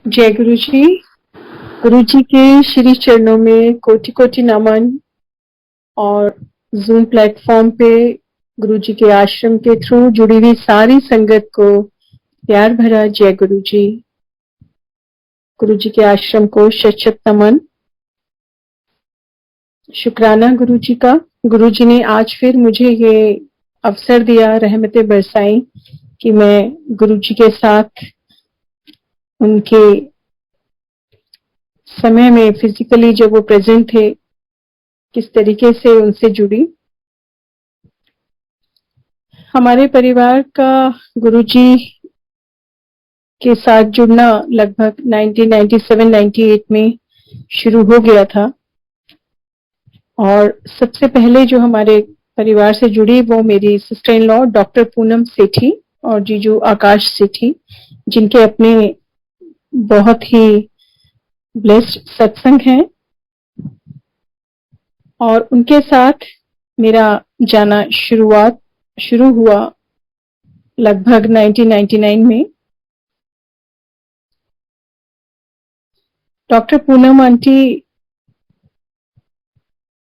जय गुरु जी। गुरु जी के श्री चरणों में कोटि कोटि नमन। और जूम प्लेटफॉर्म पे गुरु जी के आश्रम के थ्रू जुड़ी हुई सारी संगत को प्यार भरा जय गुरु जी। गुरु जी के आश्रम को शत शत नमन। शुक्राना गुरु जी का। गुरु जी ने आज फिर मुझे ये अवसर दिया, रहमतें बरसाई कि मैं गुरु जी के साथ उनके समय में फिजिकली जब वो प्रेजेंट थे किस तरीके से उनसे जुड़ी। हमारे परिवार का गुरुजी के साथ जुड़ना लगभग 1997-98 में शुरू हो गया था। और सबसे पहले जो हमारे परिवार से जुड़ी वो मेरी sister in law doctor Poonam Sethi और जीजू आकाश सेठी, जिनके अपने बहुत ही ब्लेस्ड सत्संग हैं। और उनके साथ मेरा जाना शुरू हुआ लगभग 1999 में। डॉक्टर पूनम आंटी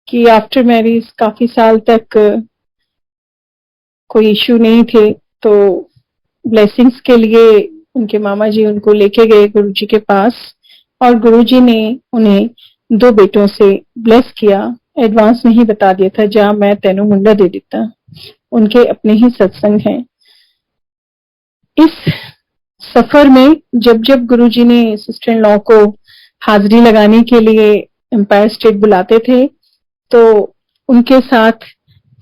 की आफ्टर मैरिज काफी साल तक कोई इश्यू नहीं थे, तो ब्लेसिंग्स के लिए उनके मामा जी उनको लेके गए गुरुजी के पास और गुरुजी ने उन्हें 2 बेटों से ब्लेस किया। एडवांस नहीं बता दिया था, जा मैं तेनू मुंडा दे देता। उनके अपने ही सत्संग हैं। इस सफर में जब जब गुरुजी ने सिस्टर इन लॉ को हाजिरी लगाने के लिए एम्पायर स्टेट बुलाते थे तो उनके साथ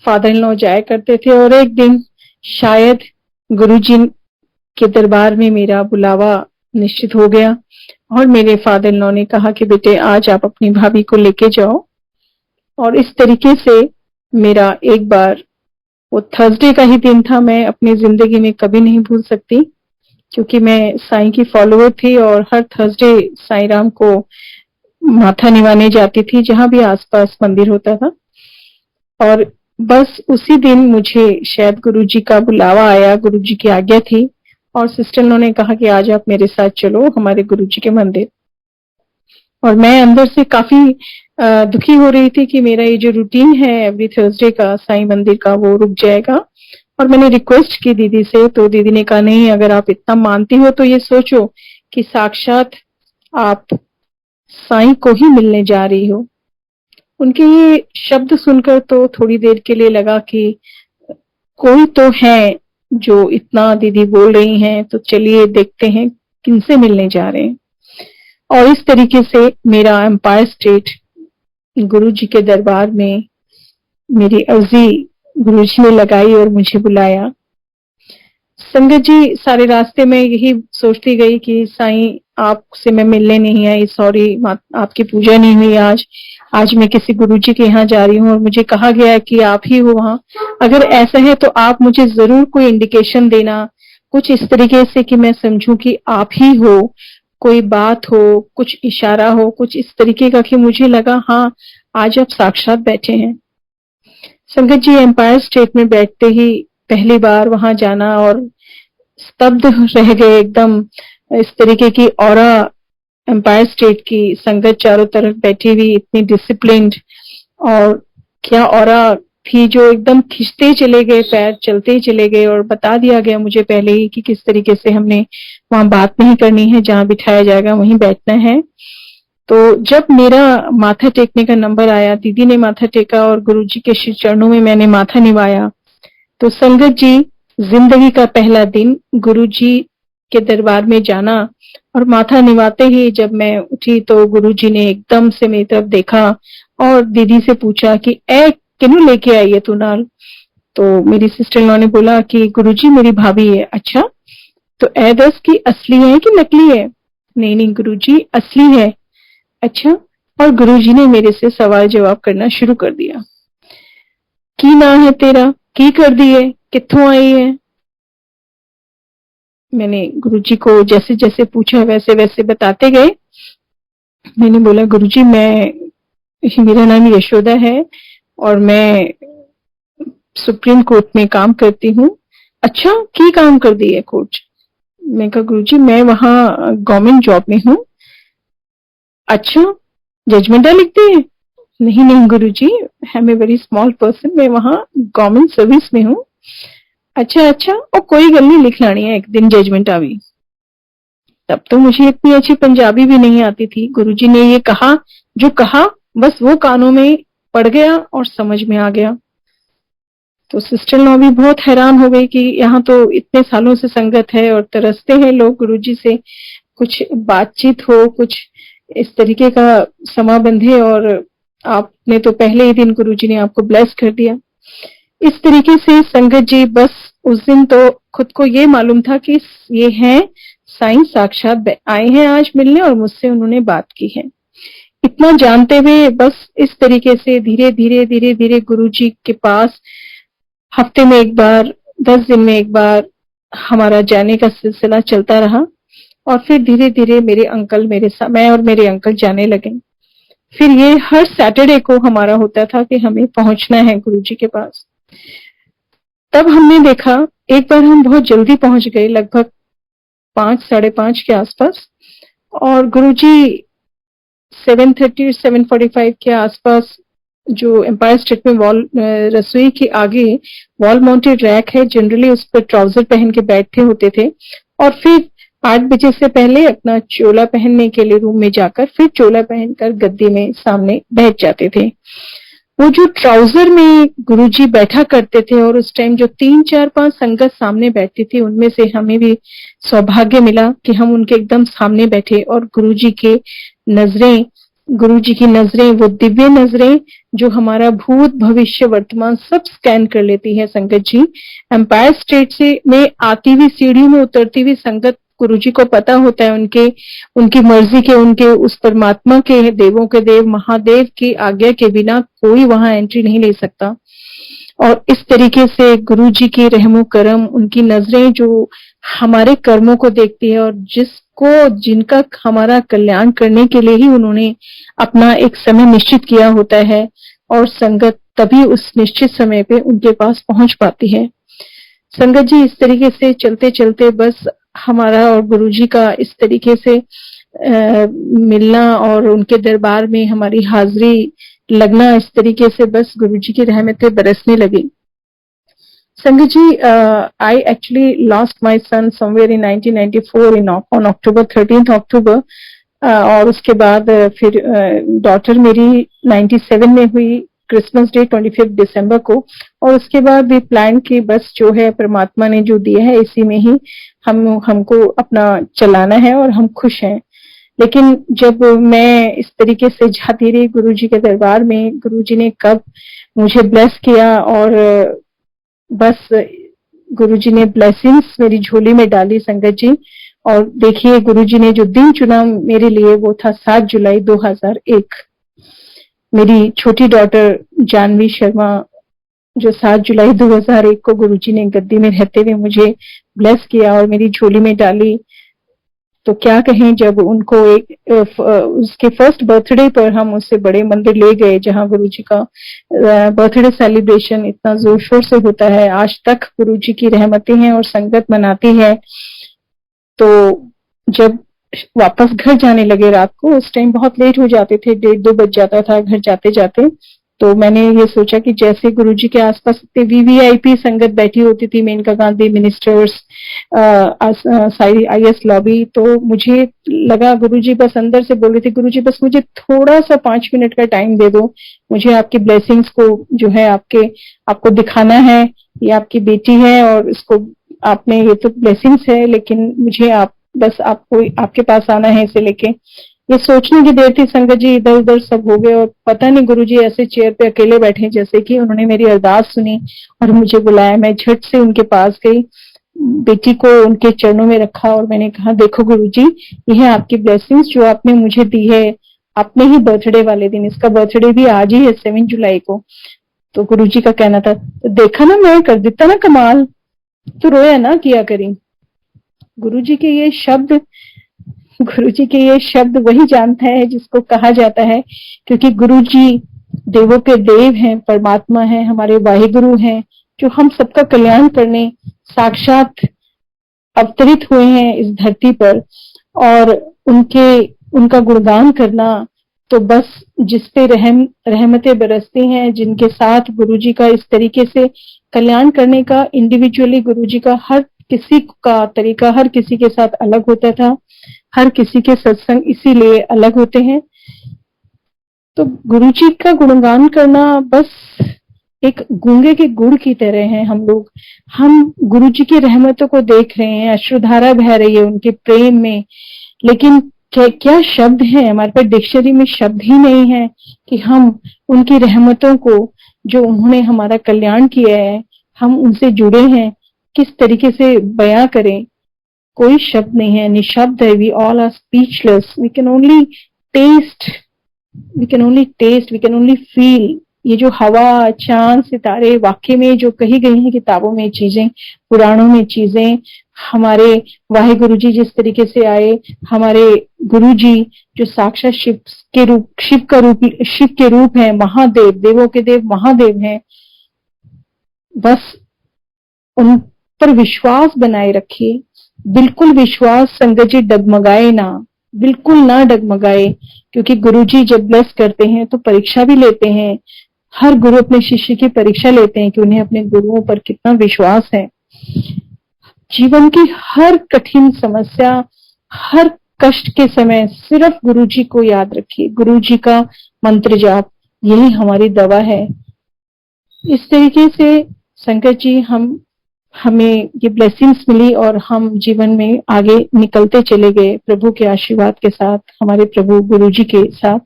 फादर इन लॉ जाया करते थे। और एक दिन शायद गुरुजी के दरबार में मेरा बुलावा निश्चित हो गया और मेरे फादर इन लॉ ने कहा कि बेटे आज आप अपनी भाभी को लेके जाओ। और इस तरीके से मेरा एक बार, वो थर्सडे का ही दिन था, मैं अपनी जिंदगी में कभी नहीं भूल सकती क्योंकि मैं साईं की फॉलोअर थी और हर थर्सडे साईं राम को माथा निवाने जाती थी जहां भी आसपास मंदिर होता था। और बस उसी दिन मुझे शायद गुरुजी का बुलावा आया, गुरुजी की आज्ञा थी और सिस्टर ने कहा कि आज आप मेरे साथ चलो हमारे गुरुजी के मंदिर। और मैं अंदर से काफी दुखी हो रही थी कि मेरा ये जो रूटीन है एवरी थर्सडे का साईं मंदिर का वो रुक जाएगा। और मैंने रिक्वेस्ट की दीदी से, तो दीदी ने कहा नहीं, अगर आप इतना मानती हो तो ये सोचो कि साक्षात आप साईं को ही मिलने जा रही हो। उनके ये शब्द सुनकर तो थोड़ी देर के लिए लगा कि कोई तो है जो इतना दीदी बोल रही हैं, तो चलिए देखते हैं किनसे मिलने जा रहे हैं। और इस तरीके से मेरा एम्पायर स्टेट गुरुजी के दरबार में मेरी अर्जी गुरुजी ने लगाई और मुझे बुलाया। संगत जी, सारे रास्ते में यही सोचती गई कि साईं आपसे मैं मिलने नहीं आई, सॉरी आपकी पूजा नहीं हुई आज मैं किसी गुरुजी के यहाँ जा रही हूँ और मुझे कहा गया है कि आप ही हो वहां। अगर ऐसा है तो आप मुझे जरूर कोई इंडिकेशन देना, कुछ इस तरीके से कि मैं समझूं कि आप ही हो, कोई बात हो, कुछ इशारा हो, कुछ इस तरीके का कि मुझे लगा हाँ आज आप साक्षात बैठे हैं। संगत जी, एम्पायर स्टेट में बैठते ही पहली बार वहां जाना और स्तब्ध रह गए एकदम। इस तरीके की ऑरा एम्पायर स्टेट की संगत चारों तरफ बैठी हुई, इतनी डिसिप्लिन्ड, और क्या ऑरा थी जो एकदम खिंचते चले गए, पैर चलते ही चले गए। और बता दिया गया मुझे पहले ही कि किस तरीके से हमने वहां बात नहीं करनी है, जहां बिठाया जाएगा वहीं बैठना है। तो जब मेरा माथा टेकने का नंबर आया, दीदी ने माथा टेका और गुरुजी के श्री चरणों में मैंने माथा निवाया। तो संगत जी, जिंदगी का पहला दिन गुरुजी के दरबार में जाना और माथा निवाते ही जब मैं उठी तो गुरुजी ने एकदम से मेरी तरफ देखा और दीदी से पूछा कि ए किन्नू लेके आई है तू नाल। तो मेरी सिस्टर इन लॉ ने बोला कि गुरुजी मेरी भाभी है। अच्छा, तो ए दस की असली है कि नकली है? नहीं नहीं गुरुजी असली है। अच्छा। और गुरुजी ने मेरे से सवाल जवाब करना शुरू कर दिया। की नाम है तेरा, की कर दी है, कित्थों आई है? मैंने गुरुजी को जैसे जैसे पूछा वैसे वैसे बताते गए। मैंने बोला गुरुजी मेरा नाम यशोदा है और मैं सुप्रीम कोर्ट में काम करती हूँ। अच्छा, की काम कर दी है कोर्ट? मैं कहा गुरुजी मैं वहाँ गवर्नमेंट जॉब में हूँ। अच्छा, जजमेंटा लिखते हैं? नहीं नहीं Guruji, I am a very small person, मैं वहाँ गवर्नमेंट सर्विस में हूँ। अच्छा अच्छा, और कोई गल नहीं, लिख लानी है एक दिन जजमेंट आ भी। तब तो मुझे इतनी अच्छी पंजाबी भी नहीं आती थी। गुरुजी ने ये कहा, जो कहा बस वो कानों में पड़ गया और समझ में आ गया। तो सिस्टर लॉ भी बहुत हैरान हो गई कि यहाँ तो इतने सालों से संगत है और तरसते हैं लोग गुरुजी से, कुछ बातचीत हो, कुछ इस तरीके का समा बंधे, और आपने तो पहले ही दिन गुरुजी ने आपको ब्लेस कर दिया। इस तरीके से संगत जी, बस उस दिन तो खुद को ये मालूम था कि ये हैं साईं साक्षात आए हैं आज मिलने, और मुझसे उन्होंने बात की है। इतना जानते हुए बस इस तरीके से धीरे धीरे धीरे धीरे गुरुजी के पास हफ्ते में एक बार, 10 दिन में एक बार हमारा जाने का सिलसिला चलता रहा। और फिर धीरे धीरे मेरे अंकल मेरे साथ, मैं और मेरे अंकल जाने लगे। फिर ये हर सैटरडे को हमारा होता था कि हमें पहुंचना है गुरुजी के पास। तब हमने देखा, एक बार हम बहुत जल्दी पहुंच गए, लगभग 5, 5:30 के आसपास, और गुरुजी 7:30 7:45 के आसपास जो एम्पायर स्टेट में वॉल रसोई के आगे वॉल माउंटेड रैक है, जनरली उस पर ट्राउजर पहन के बैठे होते थे, और फिर 8 बजे से पहले अपना चोला पहनने के लिए रूम में जाकर फिर चोला पहनकर गद्दी में सामने बैठ जाते थे। वो जो ट्राउजर में गुरुजी बैठा करते थे, और उस टाइम जो 3, 4, 5 संगत सामने बैठती थी, उनमें से हमें भी सौभाग्य मिला कि हम उनके एकदम सामने बैठे, और गुरुजी के नजरें, गुरुजी की नजरें, वो दिव्य नजरें जो हमारा भूत भविष्य वर्तमान सब स्कैन कर लेती है संगत जी। एम्पायर स्टेट से में आती हुई सीढ़ी में उतरती हुई संगत, गुरुजी को पता होता है उनके, उनकी मर्जी के, उनके उस परमात्मा के, देवों के देव महादेव की आज्ञा के बिना कोई वहां एंट्री नहीं ले सकता। और इस तरीके से गुरुजी के रहमो करम, उनकी नजरें जो हमारे कर्मों को देखती है, और जिसको, जिनका हमारा कल्याण करने के लिए ही उन्होंने अपना एक समय निश्चित किया होता है, और संगत तभी उस निश्चित समय पे उनके पास पहुंच पाती है। संगत जी, इस तरीके से चलते चलते बस हमारा और गुरुजी का इस तरीके से मिलना और उनके दरबार में हमारी हाजिरी लगना, इस तरीके से बस गुरुजी की रहमतें बरसने लगी। संगत जी, I actually lost my son somewhere in 1994 on October 13th October, और उसके बाद फिर डॉटर मेरी 97 में हुई, क्रिसमस डे 25 दिसंबर को, और उसके बाद भी प्लान की बस जो है परमात्मा ने जो दिया है इसी में ही हमको अपना चलाना है, और हम खुश हैं। लेकिन जब मैं इस तरीके से जाती रही गुरुजी के दरबार में, गुरुजी ने कब मुझे ब्लेस किया, और बस गुरुजी ने ब्लेसिंग्स मेरी झोली में डाली संगत जी। और देखिए, गुरुजी ने जो दिन चुना मेरे लिए वो था 7 जुलाई 2001। मेरी छोटी डॉटर जानवी शर्मा, जो 7 जुलाई 2001 को गुरुजी ने गद्दी में रहते हुए मुझे ब्लेस किया और मेरी झोली में डाली, तो क्या कहें। जब उनको उसके फर्स्ट बर्थडे पर हम उससे बड़े मंदिर ले गए, जहां गुरुजी का बर्थडे सेलिब्रेशन इतना जोर शोर से होता है, आज तक गुरुजी की रहमतें हैं और संगत मनाती है। तो जब वापस घर जाने लगे रात को, उस टाइम बहुत लेट हो जाते थे, 1:30-2 बज जाता था घर जाते जाते, तो मैंने ये सोचा कि जैसे गुरुजी के आसपास इतने वीवीआईपी संगत बैठी होती थी, मेनका गांधी मिनिस्टर्स, सारी आईएएस लॉबी, तो मुझे लगा गुरुजी बस अंदर से बोल रहे थे, गुरुजी बस मुझे थोड़ा सा 5 मिनट का टाइम दे दो, मुझे आपकी ब्लेसिंग्स को जो है आपको दिखाना है। ये आपकी बेटी है और इसको आपने, ये तो ब्लेसिंग्स है, लेकिन मुझे आपको आपके पास आना है इसे लेके। ये सोचने की देर थी संगत जी, इधर उधर सब हो गए, और पता नहीं गुरुजी ऐसे चेयर पे अकेले बैठे जैसे कि उन्होंने मेरी अरदास सुनी और मुझे बुलाया। मैं झट से उनके पास गई, बेटी को उनके चरणों में रखा और मैंने कहा, देखो गुरुजी, ये है आपकी ब्लेसिंग्स जो आपने मुझे दी है अपने ही बर्थडे वाले दिन। इसका बर्थडे भी आज ही है, 7 जुलाई को। तो गुरुजी का कहना था, तो देखा ना, मैं कर देता ना कमाल, तो रोया ना किया करी। गुरुजी के ये शब्द, गुरुजी के ये शब्द वही जानता है जिसको कहा जाता है, क्योंकि गुरुजी देवों के देव हैं, परमात्मा हैं, हमारे वाहिगुरु हैं, जो हम सबका कल्याण करने साक्षात अवतरित हुए हैं इस धरती पर, और उनका गुणगान करना, तो बस जिस पे रहमतें बरसती हैं, जिनके साथ गुरुजी का इस तरीके से कल्याण करने का, इंडिविजुअली गुरुजी का हर किसी का तरीका हर किसी के साथ अलग होता था, हर किसी के सत्संग इसीलिए अलग होते हैं। तो गुरुजी का गुणगान करना बस एक गूंगे के गुड़ की तरह है। हम गुरुजी की रहमतों को देख रहे हैं, अश्रुधारा बह रही है उनके प्रेम में, लेकिन क्या शब्द है, हमारे पास डिक्शनरी में शब्द ही नहीं है कि हम उनकी रहमतों को, जो उन्होंने हमारा कल्याण किया है, हम उनसे जुड़े हैं, किस तरीके से बयां करें। कोई शब्द नहीं है, निशब्द है। We all are speechless, we can only taste, we can only feel. ये जो हवा, चांद, सितारे, वाक्य में जो कही गई हैं किताबों में चीजें, पुराणों में चीजें, हमारे वाहे गुरुजी जिस तरीके से आए, हमारे गुरुजी जो साक्षात शिव के रूप है, महादेव, देवों के देव महादेव हैं, बस उन पर विश्वास बनाए रखिए। बिल्कुल विश्वास, संगत जी, डगमगाए ना, बिल्कुल ना डगमगाए, क्योंकि गुरुजी जब ब्लेस करते हैं तो परीक्षा भी लेते हैं। हर गुरु अपने शिष्य की परीक्षा लेते हैं कि उन्हें अपने गुरुओं पर कितना विश्वास है। जीवन की हर कठिन समस्या, हर कष्ट के समय सिर्फ गुरुजी को याद रखिए, गुरुजी का मंत्र जाप, यही हमारी दवा है। इस तरीके से संकट जी हमें ये ब्लेसिंग्स मिली और हम जीवन में आगे निकलते चले गए प्रभु के आशीर्वाद के साथ, हमारे प्रभु गुरुजी के साथ।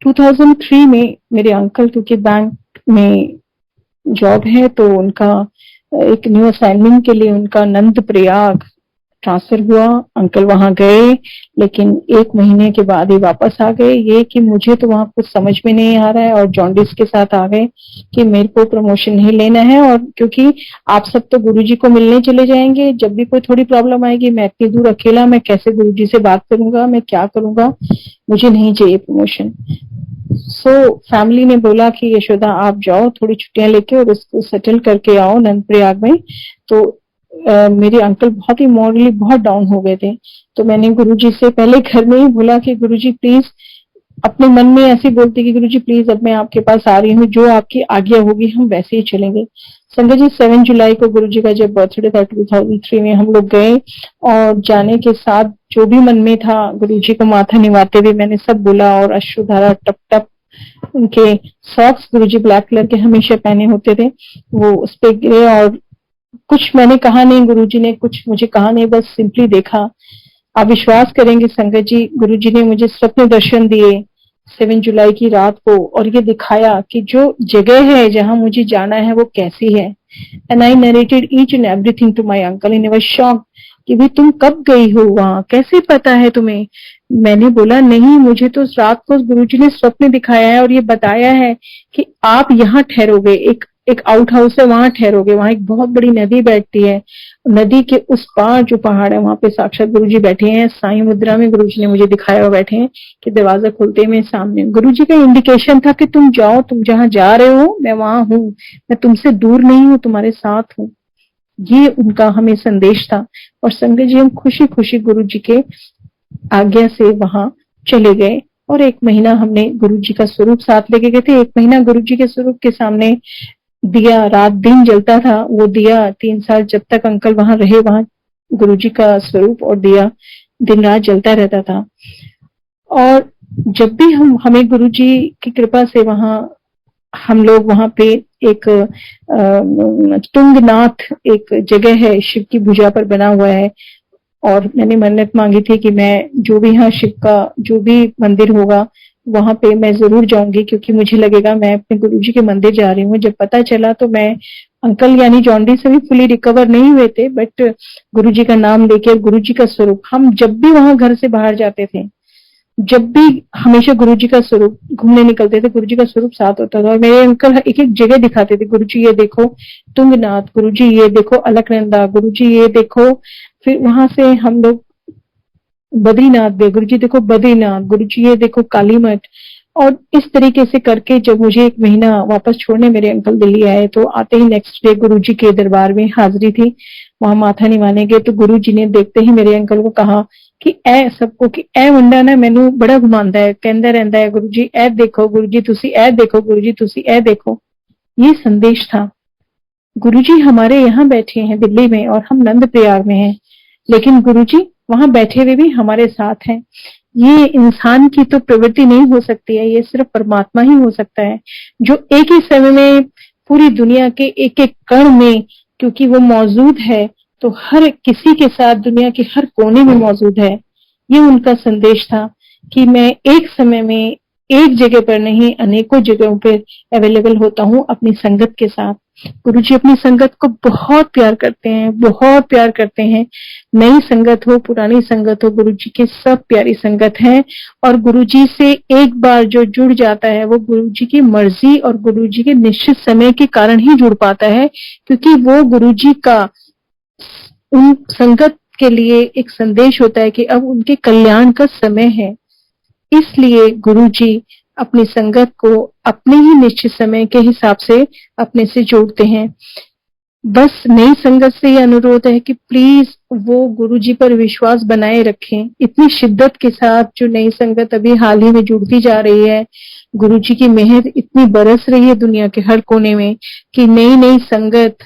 2003 में मेरे अंकल, क्योंकि बैंक में जॉब है, तो उनका एक न्यू असाइनमेंट के लिए उनका नंद प्रयाग ट्रांसफर हुआ। अंकल वहां गए, लेकिन 1 महीने के बाद ही वापस आ गए। ये कि मुझे तो वहां कुछ समझ में नहीं आ रहा है, और जॉन्डिस के साथ आ गए कि मेरे को प्रमोशन नहीं लेना है, और क्योंकि आप सब तो गुरुजी को मिलने चले जाएंगे, जब भी कोई थोड़ी प्रॉब्लम आएगी, मैं इतनी दूर अकेला, मैं कैसे गुरुजी से बात करूंगा, मैं क्या करूंगा, मुझे नहीं चाहिए प्रमोशन। फैमिली ने बोला कि यशोदा आप जाओ थोड़ी छुट्टियां लेके और उसको सेटल करके आओ नंद प्रयाग में। तो मेरे अंकल बहुत ही मॉरली बहुत डाउन हो गए थे। तो मैंने गुरुजी से पहले घर में ही बोला कि गुरुजी प्लीज, अपने मन में ऐसे बोलती कि गुरुजी प्लीज अब मैं आपके पास आ रही हूँ, जो आपकी आज्ञा होगी हम वैसे ही चलेंगे। संगत जी 7 जुलाई को गुरुजी का जब बर्थडे था 2003 में, हम लोग गए, और जाने के साथ जो भी मन में था गुरुजी को माथा निभाते हुए मैंने सब बोला, और अश्रुधारा टप टप। उनके सॉक्स गुरुजी ब्लैक कलर के हमेशा पहने होते थे, वो उस पे गिरे, और कुछ मैंने कहा नहीं, गुरुजी ने कुछ मुझे कहा नहीं, बस सिंपली देखा। आप विश्वास करेंगे संगत जी, गुरुजी ने मुझे स्वप्न दर्शन दिए 7 जुलाई की रात को, और ये दिखाया कि जो जगह है जहां मुझे जाना है वो कैसी है। And I narrated each and everything to my uncle in was shocked कि भाई तुम कब गई हो वहां, कैसे पता है तुम्हें। मैंने बोला नहीं, मुझे तो रात को गुरुजी ने स्वप्न दिखाया है और ये बताया है कि आप यहाँ ठहरोगे, एक आउट हाउस है वहां ठहरोगे, वहां एक बहुत बड़ी नदी बैठती है, नदी के उस पार जो पहाड़ है वहां पे साक्षात गुरुजी बैठे हैं, साई मुद्रा में गुरुजी ने मुझे दिखाया हुआ बैठे हैं कि दरवाजा खुलते में सामने गुरुजी का इंडिकेशन था कि तुम जाओ, तुम जहां जा रहे हो मैं वहां हूँ, मैं तुमसे दूर नहीं हूँ, तुम्हारे साथ हूँ। ये उनका हमें संदेश था। और संगत जी हम खुशी खुशी गुरुजी के आज्ञा से वहां चले गए, और 1 महीना हमने गुरुजी का स्वरूप साथ लेके गए थे। 1 महीना गुरुजी के स्वरूप के सामने दिया रात दिन जलता था। वो दिया 3 साल जब तक अंकल वहां रहे, वहां गुरुजी का स्वरूप और दिया दिन रात जलता रहता था। और जब भी हमें गुरुजी की कृपा से हम लोग वहां पे एक तुंगनाथ एक जगह है, शिव की भुजा पर बना हुआ है, और मैंने मन्नत मांगी थी कि मैं जो भी यहाँ शिव का जो भी मंदिर होगा वहां पे मैं जरूर जाऊंगी, क्योंकि मुझे लगेगा मैं अपने गुरुजी के मंदिर जा रही हूँ। जब पता चला तो मैं, अंकल यानी जॉन्डिस से भी फुली रिकवर नहीं हुए थे, बट गुरुजी का नाम लेके, गुरुजी का स्वरूप, हम जब भी वहां घर से बाहर जाते थे, जब भी हमेशा गुरुजी का स्वरूप घूमने निकलते थे, गुरुजी का स्वरूप साथ होता था। और मेरे अंकल एक एक जगह दिखाते थे, गुरुजी ये देखो तुंगनाथ, गुरुजी ये देखो अलकनंदा, गुरुजी ये देखो। फिर वहां से हम लोग बद्रीनाथ गए, गुरुजी देखो बद्रीनाथ, गुरुजी ये देखो काली मठ। और इस तरीके से करके जब मुझे 1 महीना वापस छोड़ने मेरे अंकल दिल्ली आए, तो आते ही नेक्स्ट डे गुरुजी के दरबार में हाजिरी थी। वहां माथा निभाने गए तो गुरुजी ने देखते ही मेरे अंकल को कहा कि ए सबको कि ए मुंडा ना मैनू बड़ा घुमांदा है, कहंदा रहंदा है गुरुजी ए देखो गुरुजी तुसी ए देखो गुरुजी तुसी ए देखो। ये संदेश था। गुरुजी हमारे यहाँ बैठे हैं दिल्ली में और हम नंद प्रयाग में हैं, लेकिन गुरुजी वहां बैठे हुए भी हमारे साथ हैं। ये इंसान की तो प्रवृत्ति नहीं हो सकती है, ये सिर्फ परमात्मा ही हो सकता है जो एक ही समय में पूरी दुनिया के एक एक कण में, क्योंकि वो मौजूद है तो हर किसी के साथ दुनिया के हर कोने में मौजूद है। ये उनका संदेश था कि मैं एक समय में एक जगह पर नहीं अनेकों जगहों पर अवेलेबल होता हूँ अपनी संगत के साथ। गुरुजी अपनी संगत को बहुत प्यार करते हैं, बहुत प्यार करते हैं। नई संगत हो पुरानी संगत हो, गुरुजी की सब प्यारी संगत है। और गुरुजी से एक बार जो जुड़ जाता है वो गुरुजी की मर्जी और गुरुजी के निश्चित समय के कारण ही जुड़ पाता है, क्योंकि वो गुरुजी का उन संगत के लिए एक संदेश होता है कि अब उनके कल्याण का समय है। इसलिए गुरुजी अपनी संगत को अपने ही निश्चित समय के हिसाब से अपने से जोड़ते हैं। बस नई संगत से ये अनुरोध है कि प्लीज वो गुरुजी पर विश्वास बनाए रखें। इतनी शिद्दत के साथ जो नई संगत अभी हाल ही में जुड़ती जा रही है, गुरुजी की मेहर इतनी बरस रही है दुनिया के हर कोने में कि नई नई संगत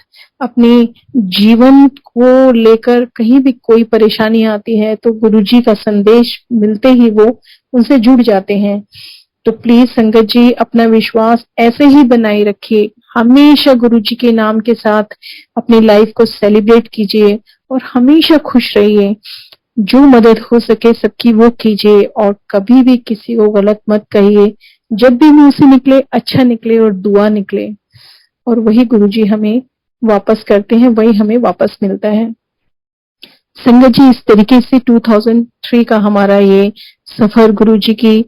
अपनी जीवन को लेकर कहीं भी कोई परेशानी आती है तो गुरुजी का संदेश मिलते ही वो उनसे जुड़ जाते हैं। तो प्लीज संगत जी अपना विश्वास ऐसे ही बनाए रखिए, हमेशा गुरुजी के नाम के साथ अपनी लाइफ को सेलिब्रेट कीजिए और हमेशा खुश रहिए। जो मदद हो सके सबकी वो कीजिए और कभी भी किसी को गलत मत कहिए। जब भी मुंह से निकले अच्छा निकले और दुआ निकले, और वही गुरुजी हमें वापस करते हैं, वही हमें वापस मिलता है। संगत जी इस तरीके से 2003 का हमारा ये सफर गुरुजी की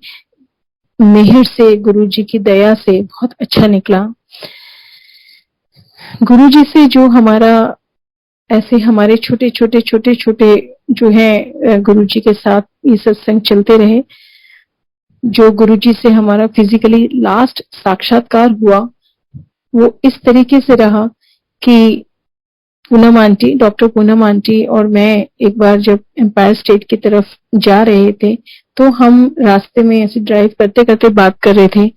मेहर से, गुरुजी की दया से बहुत अच्छा निकला। गुरुजी से जो हमारा ऐसे हमारे छोटे छोटे जो है गुरुजी के साथ ये सत्संग चलते रहे। जो गुरुजी से हमारा फिजिकली लास्ट साक्षात्कार हुआ वो इस तरीके से रहा कि Poonam aunty, doctor Poonam aunty और मैं एक बार जब एम्पायर स्टेट की तरफ जा रहे थे तो हम रास्ते में ऐसे ड्राइव करते करते बात कर रहे थे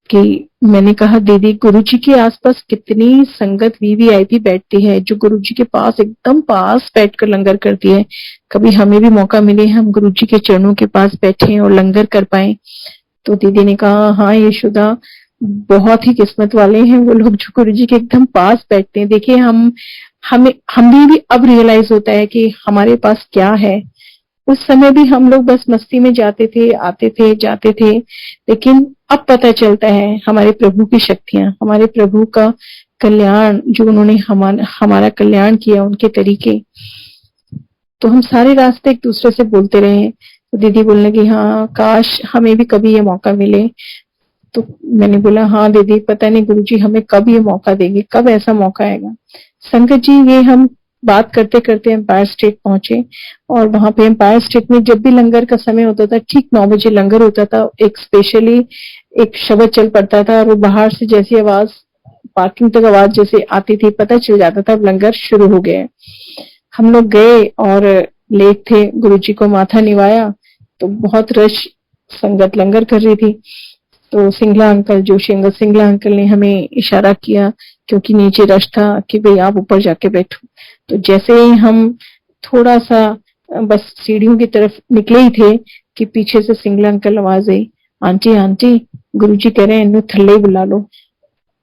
कि मैंने कहा दीदी गुरुजी के आसपास कितनी संगत वीवीआईपी बैठती है जो गुरुजी के पास एकदम पास बैठकर लंगर करती है। कभी हमें भी मौका मिले हम गुरुजी के चरणों के पास बैठे और लंगर कर पाए। तो दीदी ने कहा हाँ यशोदा बहुत ही किस्मत वाले हैं वो लोग जो गुरुजी के एकदम पास बैठते हैं। देखिए हमें भी अब रियलाइज होता है कि हमारे पास क्या है। उस समय भी हम लोग बस मस्ती में जाते थे, आते थे, जाते थे, लेकिन अब पता चलता है हमारे प्रभु की शक्तियां, हमारे प्रभु का कल्याण, जो उन्होंने हमारा कल्याण किया, उनके तरीके। तो हम सारे रास्ते एक दूसरे से बोलते रहे। तो दीदी बोलने लगी हाँ काश हमें भी कभी ये मौका मिले। तो मैंने बोला हाँ दीदी पता नहीं गुरुजी हमें कब ये मौका देंगे, कब ऐसा मौका आएगा। संगत जी ये हम बात करते करते एम्पायर स्टेट पहुंचे और वहां पे एम्पायर स्टेट में जब भी लंगर का समय होता था ठीक 9 बजे लंगर होता था। एक स्पेशली एक शब्द चल पड़ता था और वो बाहर से जैसी आवाज पार्किंग तक आवाज जैसे आती थी पता चल जाता था अब लंगर शुरू हो गया है। हम लोग गए और लेट थे, गुरुजी को माथा निभाया तो बहुत रश संगत लंगर कर रही थी। तो Singla uncle, Joshi uncle, Singla uncle ने हमें इशारा किया क्योंकि नीचे रश था कि भाई आप ऊपर जाके बैठो। तो जैसे ही हम थोड़ा सा बस सीढ़ियों की तरफ निकले ही थे कि पीछे से सिंगला अंकल आवाज आई आंटी आंटी गुरुजी कह रहे हैं इन्नू थल्ले बुला लो,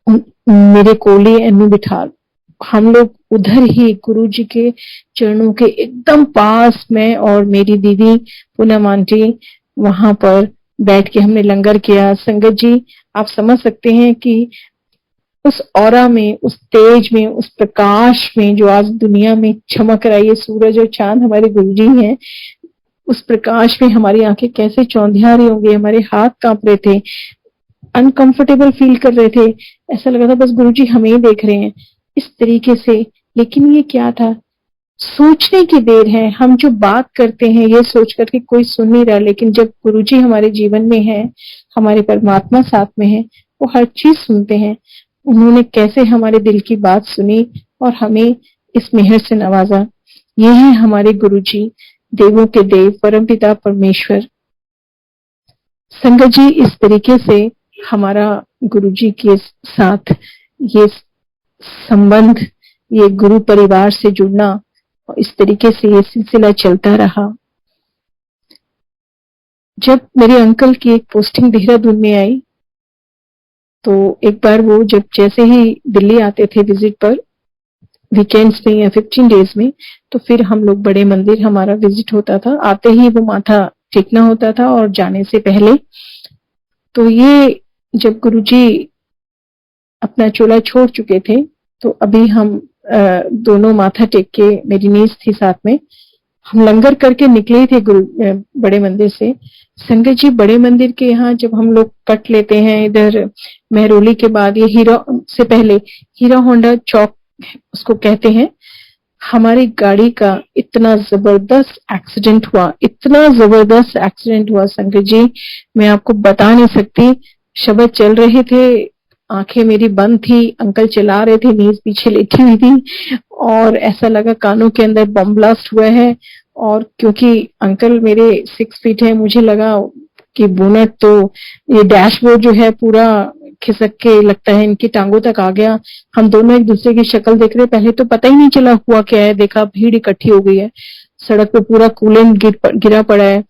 मेरे कोली इन्नू बिठा लो। हम लोग उधर ही गुरुजी के चरणों के एकदम पास में और मेरी दीदी पूनम आंटी वहां पर बैठ के हमने लंगर किया। संगत जी आप समझ सकते हैं कि उस ऑरा में, उस तेज में, उस प्रकाश में जो आज दुनिया में चमक रहा है, ये सूरज और चांद हमारे गुरुजी हैं, उस प्रकाश में हमारी आंखें कैसे चौंधिया रही होंगी, हमारे हाथ कांप रहे थे, अनकंफर्टेबल फील कर रहे थे, ऐसा लगा था बस गुरुजी हमें ही देख रहे हैं इस तरीके से। लेकिन ये क्या था, सोचने की देर है। हम जो बात करते हैं ये सोच करके कोई सुन नहीं रहा, लेकिन जब गुरुजी हमारे जीवन में है, हमारे परमात्मा साथ में है, वो हर चीज सुनते हैं। उन्होंने कैसे हमारे दिल की बात सुनी और हमें इस मेहर से नवाजा। ये है हमारे गुरुजी, देवों के देव, परमपिता परमेश्वर। संगत जी, इस तरीके से हमारा गुरुजी के साथ ये संबंध, ये गुरु परिवार से जुड़ना, और इस तरीके से ये सिलसिला चलता रहा। जब मेरे अंकल की एक पोस्टिंग देहरादून में आई, तो एक बार वो जब जैसे ही दिल्ली आते थे विजिट पर, वीकेंड्स में या 15 डेज में, तो फिर हम लोग बड़े मंदिर हमारा विजिट होता था। आते ही वो माथा टेकना होता था और जाने से पहले। तो ये जब गुरुजी अपना चोला छोड़ चुके थे, तो अभी हम दोनों माथा टेक के, मेरी नीज थी साथ में, हम लंगर करके निकले थे बड़े मंदिर से। संगत जी, बड़े मंदिर के यहाँ जब हम लोग कट लेते हैं इधर मेहरोली के बाद, ये हीरा से पहले हीरा होंडा चौक उसको कहते हैं, हमारी गाड़ी का इतना जबरदस्त एक्सीडेंट हुआ, इतना जबरदस्त एक्सीडेंट हुआ संगत जी, मैं आपको बता नहीं सकती। शब्द चल रहे थे, आंखें मेरी बंद थी, अंकल चला रहे थे, नीज पीछे लेटी हुई थी, और ऐसा लगा कानों के अंदर बम ब्लास्ट हुआ है। और क्योंकि अंकल मेरे 6 फीट है, मुझे लगा कि बोनट, तो ये डैशबोर्ड जो है पूरा खिसक के लगता है इनकी टांगों तक आ गया। हम दोनों एक दूसरे की शक्ल देख रहे, पहले तो पता ही नहीं चला हुआ क्या है, देखा भीड़ इकट्ठी हो गई है, सड़क पे पूरा कूलेंट गिरा पड़ा है,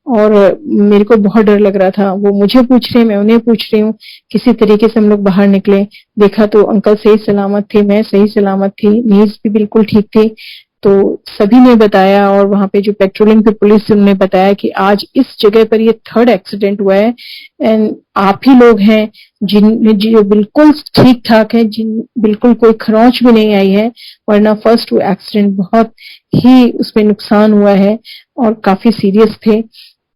और मेरे को बहुत डर लग रहा था। वो मुझे पूछ रहे, मैं उन्हें पूछ रही हूँ। किसी तरीके से हम लोग बाहर निकले, देखा तो अंकल सही सलामत थे, मैं सही सलामत थी, नीज भी बिल्कुल ठीक थी। तो सभी ने बताया, और वहां पे जो पेट्रोलिंग पे पुलिस थी उन्होंने बताया कि आज इस जगह पर ये 3rd एक्सीडेंट हुआ है, एंड आप ही लोग हैं जो बिल्कुल ठीक ठाक है, जिन बिल्कुल कोई खरोंच भी नहीं आई है, वरना फर्स्ट वो एक्सीडेंट बहुत ही उसमें नुकसान हुआ है और काफी सीरियस थे।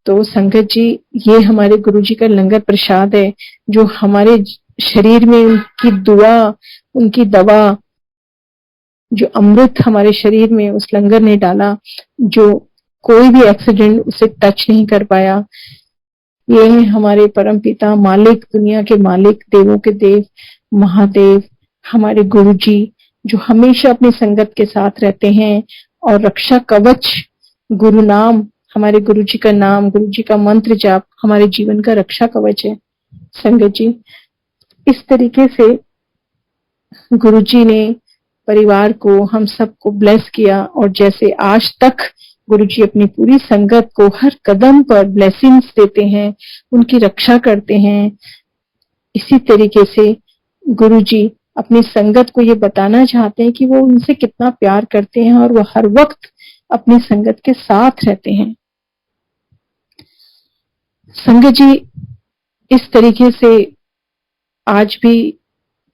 तो संगत जी, ये हमारे गुरुजी का लंगर प्रसाद है, जो हमारे शरीर में उनकी दुआ, उनकी दवा, जो अमृत हमारे शरीर में उस लंगर ने डाला, जो कोई भी एक्सीडेंट उसे टच नहीं कर पाया। ये है हमारे परम पिता, मालिक, दुनिया के मालिक, देवों के देव, महादेव, हमारे गुरुजी, जो हमेशा अपनी संगत के साथ रहते हैं, और रक्षा कवच, गुरु नाम, हमारे गुरुजी का नाम, गुरुजी का मंत्र जाप हमारे जीवन का रक्षा कवच है। संगत जी, इस तरीके से गुरुजी ने परिवार को, हम सबको ब्लेस किया, और जैसे आज तक गुरुजी अपनी पूरी संगत को हर कदम पर ब्लेसिंग्स देते हैं, उनकी रक्षा करते हैं, इसी तरीके से गुरुजी अपनी संगत को ये बताना चाहते हैं कि वो उनसे कितना प्यार करते हैं, और वो हर वक्त अपनी संगत के साथ रहते हैं। संगत जी, इस तरीके से आज भी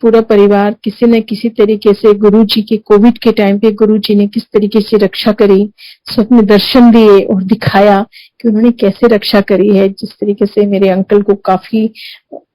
पूरा परिवार किसी न किसी तरीके से, गुरुजी के कोविड के टाइम पे गुरुजी ने किस तरीके से रक्षा करी, स्वप्न दर्शन दिए और दिखाया कि उन्होंने कैसे रक्षा करी है। जिस तरीके से मेरे अंकल को काफी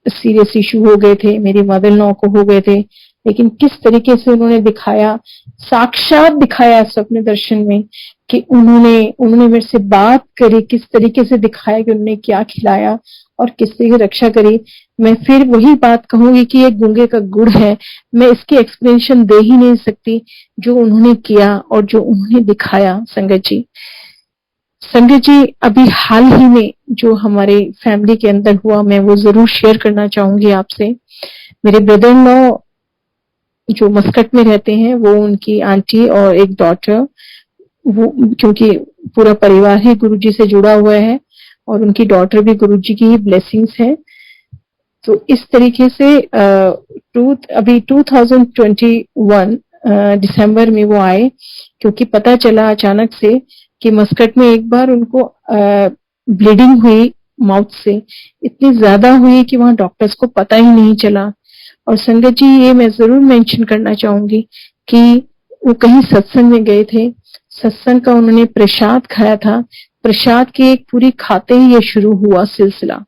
सीरियस इशू हो गए थे, मेरी मदर इन लॉ को हो गए थे, लेकिन किस तरीके से उन्होंने दिखाया, साक्षात दिखाया स्वप्न दर्शन में, कि उन्होंने मेरे से बात करी, किस तरीके से दिखाया कि उन्होंने क्या खिलाया और किस तरीके से रक्षा करी। मैं फिर वही बात कहूंगी कि ये गूंगे का गुड़ है, मैं इसकी एक्सप्लेनेशन दे ही नहीं सकती, जो उन्होंने किया और जो उन्होंने दिखाया। संगत जी, अभी हाल ही में जो हमारे फैमिली के अंदर हुआ, मैं वो जरूर शेयर करना चाहूंगी आपसे। मेरे ब्रदर इन लॉ जो मस्कट में रहते हैं, वो, उनकी आंटी और एक डॉटर, वो, क्योंकि पूरा परिवार ही गुरुजी से जुड़ा हुआ है, और उनकी डॉटर भी गुरुजी की ही ब्लेसिंग्स है। तो इस तरीके से अभी 2021 दिसंबर में वो आए, क्योंकि पता चला अचानक से कि मस्कट में एक बार उनको ब्लीडिंग हुई माउथ से, इतनी ज्यादा हुई कि वहां डॉक्टर्स को पता ही नहीं चला। और संगत जी, ये मैं जरूर मेंशन करना चाहूंगी कि वो कहीं सत्संग में गए थे, सत्संग का उन्होंने प्रसाद खाया था, प्रसाद की एक पूरी खाते ही ये शुरू हुआ सिलसिला,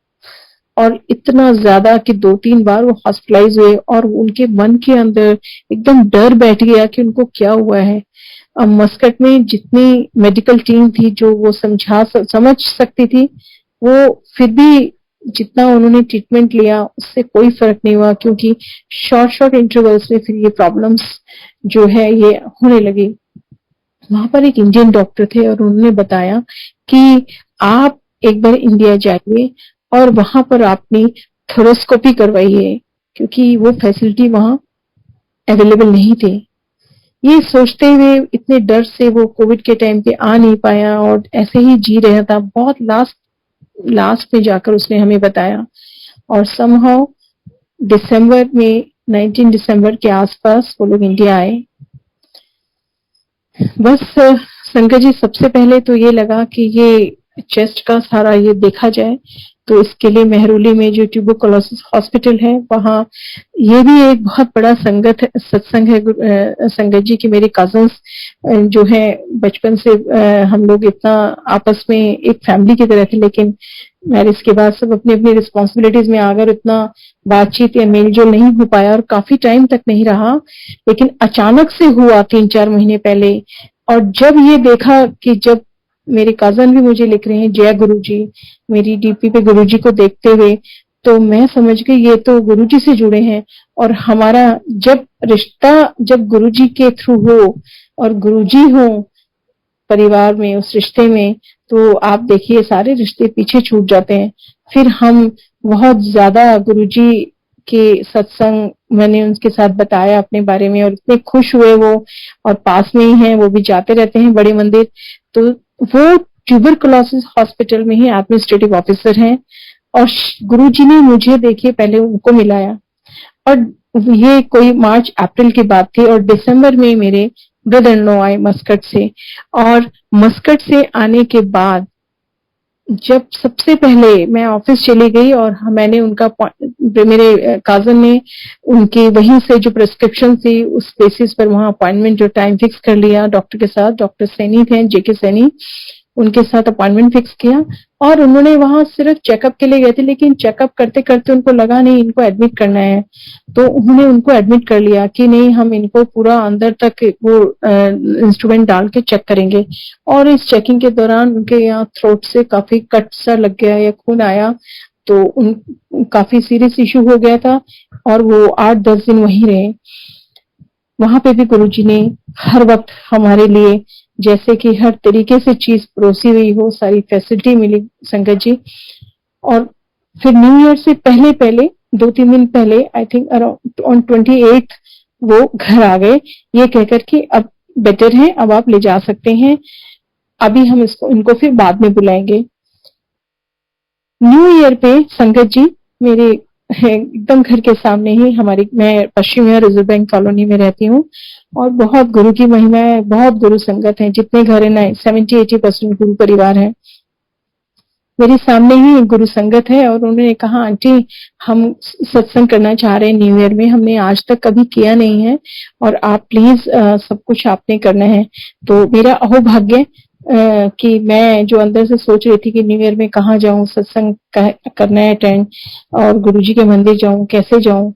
और इतना ज्यादा कि 2-3 बार वो हॉस्पिटलाइज हुए, और उनके मन के अंदर एकदम डर बैठ गया कि उनको क्या हुआ है। अब मस्कट में जितनी मेडिकल टीम थी जो वो समझ सकती थी, वो फिर भी जितना उन्होंने ट्रीटमेंट लिया उससे कोई फर्क नहीं हुआ, क्योंकि शॉर्ट इंटरवल्स में फिर ये प्रॉब्लम्स जो है ये होने लगी। वहां पर एक इंडियन डॉक्टर थे और उन्होंने बताया कि आप एक बार इंडिया जाइए और वहां पर आपने थोरोस्कोपी करवाइए, क्योंकि वो फैसिलिटी वहां अवेलेबल नहीं थे। ये सोचते हुए इतने डर से वो कोविड के टाइम पे आ नहीं पाया और ऐसे ही जी रहा था। बहुत लास्ट लास्ट में जाकर उसने हमें बताया और समहाउ दिसंबर में 19 दिसंबर के आसपास वो लोग इंडिया आए। बस शंकर जी, सबसे पहले तो ये लगा कि ये चेस्ट का सारा ये देखा जाए, तो इसके लिए मेहरौली में जो ट्यूबरकुलोसिस हॉस्पिटल है वहाँ ये भी एक बहुत बड़ा सत्संग है संगत जी की। मेरे कजन्स जो है बचपन से हम लोग इतना आपस में एक फैमिली की तरह थे, लेकिन मैरिज के बाद सब अपनी अपनी रिस्पॉन्सिबिलिटीज में आकर इतना बातचीत या मेलजोल नहीं हो पाया और काफी टाइम तक नहीं रहा। लेकिन अचानक से हुआ 3-4 महीने पहले। और जब ये देखा कि जब मेरे कजन भी मुझे लिख रहे हैं जय गुरुजी, मेरी डीपी पे गुरुजी को देखते हुए, तो मैं समझ गई ये तो गुरुजी से जुड़े हैं। और हमारा जब रिश्ता जब गुरुजी के थ्रू हो और गुरुजी हो परिवार में उस रिश्ते में, तो आप देखिए सारे रिश्ते पीछे छूट जाते हैं। फिर हम बहुत ज्यादा गुरुजी के सत्संग, मैंने उनके साथ बताया अपने बारे में और इतने खुश हुए वो। और पास में ही है, वो भी जाते रहते हैं बड़े मंदिर। तो वो ट्यूबरकुलोसिस हॉस्पिटल में ही एडमिनिस्ट्रेटिव ऑफिसर हैं। और गुरुजी ने मुझे देखिए पहले उनको मिलाया, और ये कोई मार्च अप्रैल की बात थी। और दिसंबर में मेरे ब्रदर इन लॉ आए मस्कट से। और मस्कट से आने के बाद जब सबसे पहले मैं ऑफिस चली गई और मैंने उनका मेरे काजन ने उनके वहीं से जो प्रिस्क्रिप्शन थी उस बेसिस पर वहां अपॉइंटमेंट जो टाइम फिक्स कर लिया डॉक्टर के साथ। डॉक्टर सैनी थे, जेके सैनी, उनके साथ अपॉइंटमेंट फिक्स किया। और उन्होंने वहां सिर्फ चेकअप के लिए गए थे, लेकिन चेकअप करते करते उनको लगा नहीं इनको एडमिट करना है, तो उन्होंने उनको एडमिट कर लिया कि नहीं हम इनको पूरा अंदर तक वो इंस्ट्रूमेंट डाल के चेक करेंगे। और इस चेकिंग के दौरान उनके यहाँ थ्रोट से काफी कट सा लग गया या खून आया, तो उन काफी सीरियस इशू हो गया था और वो 8-10 दिन वहीं रहे। वहां पे भी गुरुजी ने हर वक्त हमारे लिए जैसे कि हर तरीके से चीज परोसी हुई हो, सारी फैसिलिटी मिली संगत जी। और फिर न्यू ईयर से पहले पहले 2-3 दिन पहले, आई थिंक अराउंड ऑन 28 वो घर आ गए, ये कहकर कि अब बेटर है, अब आप ले जा सकते हैं, अभी हम इनको फिर बाद में बुलाएंगे। न्यू ईयर पे संगत जी मेरे एकदम घर के सामने ही हमारी, मैं पश्चिम रिजर्व बैंक कॉलोनी में रहती हूँ और बहुत गुरु की महिमा है, बहुत गुरु संगत है। जितने घर है 70-80% गुरु परिवार है। मेरे सामने ही गुरु संगत है और उन्होंने कहा आंटी हम सत्संग करना चाह रहे हैं न्यू ईयर में, हमने आज तक कभी किया नहीं है और आप प्लीज सब कुछ आपने करना है। तो मेरा अहोभाग्य कि मैं जो अंदर से सोच रही थी कि न्यू ईयर में कहाँ जाऊं, सत्संग करना है अटेंड और गुरुजी के मंदिर जाऊं, कैसे जाऊं।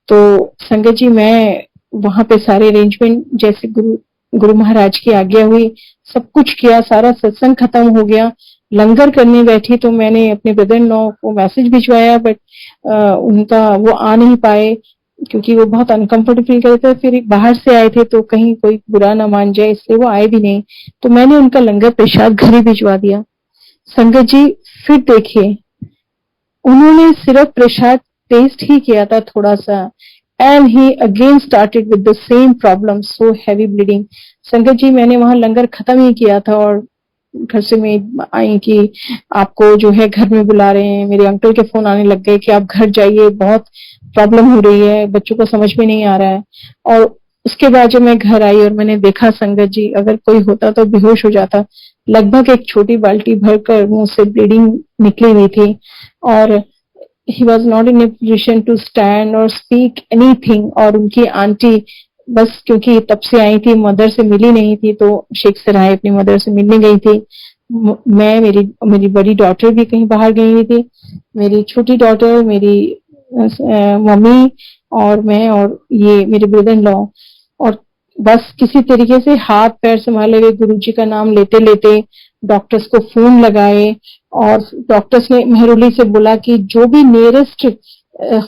तो संगत जी मैं वहां पे सारे अरेंजमेंट जैसे गुरु महाराज की आज्ञा हुई सब कुछ किया, सारा सत्संग खत्म हो गया, लंगर करने बैठी तो मैंने अपने ब्रदर इन लॉ को मैसेज भिजवाया, बट उनका वो आ नहीं पाए क्योंकि वो बहुत अनकंफर्टेबल फील कर रहे थे। फिर बाहर से आए थे तो कहीं कोई बुरा ना मान जाए, इसलिए वो आए भी नहीं। तो मैंने उनका लंगर प्रसाद घर ही भिजवा दिया। संगत जी फिर देखिए उन्होंने सिर्फ प्रसाद टेस्ट ही किया था थोड़ा सा, and he again started with the same problem, so heavy bleeding. संगत जी मैंने वहां लंगर खत्म ही किया था और घर से मैं आई कि आपको जो है घर में बुला रहे हैं। मेरे अंकल के फोन आने लग गए कि आप घर जाइए, बहुत प्रॉब्लम हो रही है, बच्चों को समझ में नहीं आ रहा है। और उसके बाद जब मैं घर आई और मैंने देखा संगत जी, अगर कोई होता तो बेहोश हो जाता। लगभग एक छोटी बाल्टी भरकर मुंह से ब्लीडिंग निकली हुई थी और he was not in a position to stand or speak anything। और उनकी आंटी बस क्योंकि तब से आई थी, मदर से मिली नहीं थी, तो शेख सराय अपनी मदर से मिलने गई थी। मैं मेरी बड़ी डॉटर भी कहीं बाहर गई हुई थी, मेरी छोटी डॉटर, मेरी मम्मी और मैं और ये मेरे ब्रदर इन लॉ। और बस किसी तरीके से हाथ पैर संभाले हुए गुरुजी का नाम लेते लेते डॉक्टर्स को फोन लगाए और डॉक्टर्स ने मेहरौली से बोला कि जो भी नियरेस्ट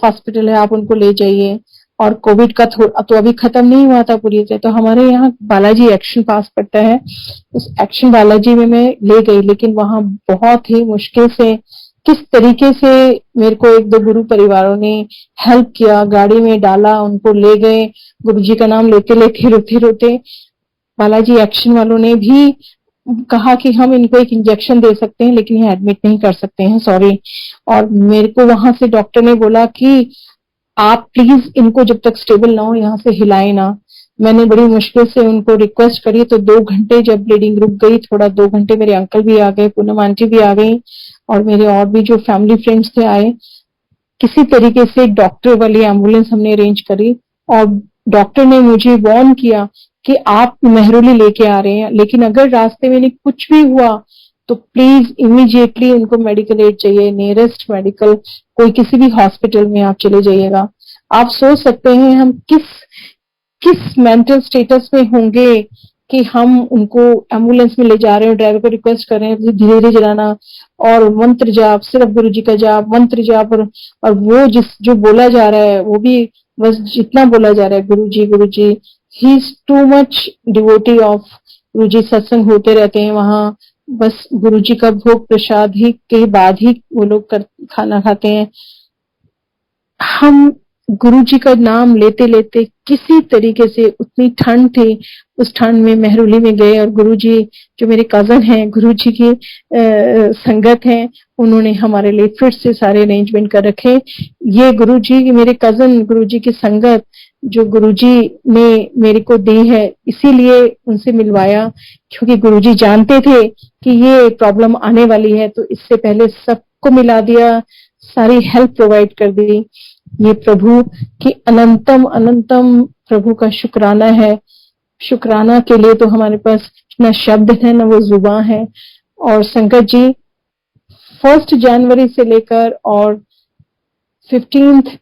हॉस्पिटल है आप उनको ले जाइए। और कोविड का तो अभी खत्म नहीं हुआ था पूरी तरह। तो हमारे यहाँ बालाजी एक्शन पास पड़ता है, उस एक्शन बालाजी में मैं ले गई, लेकिन वहां बहुत ही मुश्किल से किस तरीके से मेरे को एक दो गुरु परिवारों ने हेल्प किया, गाड़ी में डाला, उनको ले गए, गुरुजी का नाम लेते लेते रोते रोते। बालाजी एक्शन वालों ने भी कहा कि हम इनको एक इंजेक्शन दे सकते हैं लेकिन ये एडमिट नहीं कर सकते हैं, सॉरी। और मेरे को वहां से डॉक्टर ने बोला कि आप प्लीज इनको जब तक स्टेबल ना हो यहाँ से हिलाए ना। मैंने बड़ी मुश्किल से उनको रिक्वेस्ट करी, तो 2 घंटे जब ब्लीडिंग रुक गई, थोड़ा 2 घंटे मेरे अंकल भी आ गए, पूनम आंटी भी आ गई, और मेरे और भी जो फैमिली फ्रेंड्स थे आए। किसी तरीके से डॉक्टर वाली एम्बुलेंस हमने अरेंज करी, और डॉक्टर ने मुझे वार्न किया कि आप मेहरौली लेके आ रहे हैं, लेकिन अगर रास्ते में कुछ भी हुआ तो प्लीज इमीडिएटली उनको मेडिकल एड चाहिए, नियरेस्ट मेडिकल कोई किसी भी हॉस्पिटल में आप चले जाइएगा। आप सोच सकते हैं हम किस किस मेंटल स्टेटस में होंगे कि हम उनको एम्बुलेंस में ले जा रहे हैं, ड्राइवर को रिक्वेस्ट कर रहे हैं धीरे धीरे चलाना, और मंत्र जाप, सिर्फ गुरु जी का जाप, मंत्र जाप, और वो जो बोला जा रहा है वो भी बस जितना बोला जा रहा है Guru ji, he is too much devotee of Guru ji. सत्संग होते रहते हैं वहां, बस गुरु जी का भोग प्रसाद ही के बाद ही वो लोग खाना खाते हैं। हम गुरु जी का नाम लेते लेते किसी तरीके से, उतनी ठंड थी, उस ठंड में मेहरौली में गए, और गुरु जी जो मेरे कजन हैं, गुरु जी की संगत है, उन्होंने हमारे लिए फिर से सारे अरेंजमेंट कर रखे। ये गुरु जी, मेरे कजन गुरु जी की संगत जो गुरु जी ने मेरे को दी है, इसीलिए उनसे मिलवाया, क्योंकि गुरु जी जानते थे कि ये प्रॉब्लम आने वाली है, तो इससे पहले सबको मिला दिया, सारी हेल्प प्रोवाइड कर दी। ये प्रभु की अनंतम अनंतम प्रभु का शुक्राना है। शुक्राना के लिए तो हमारे पास न शब्द है न वो जुबान है। और संगत जी 1 जनवरी से लेकर और 15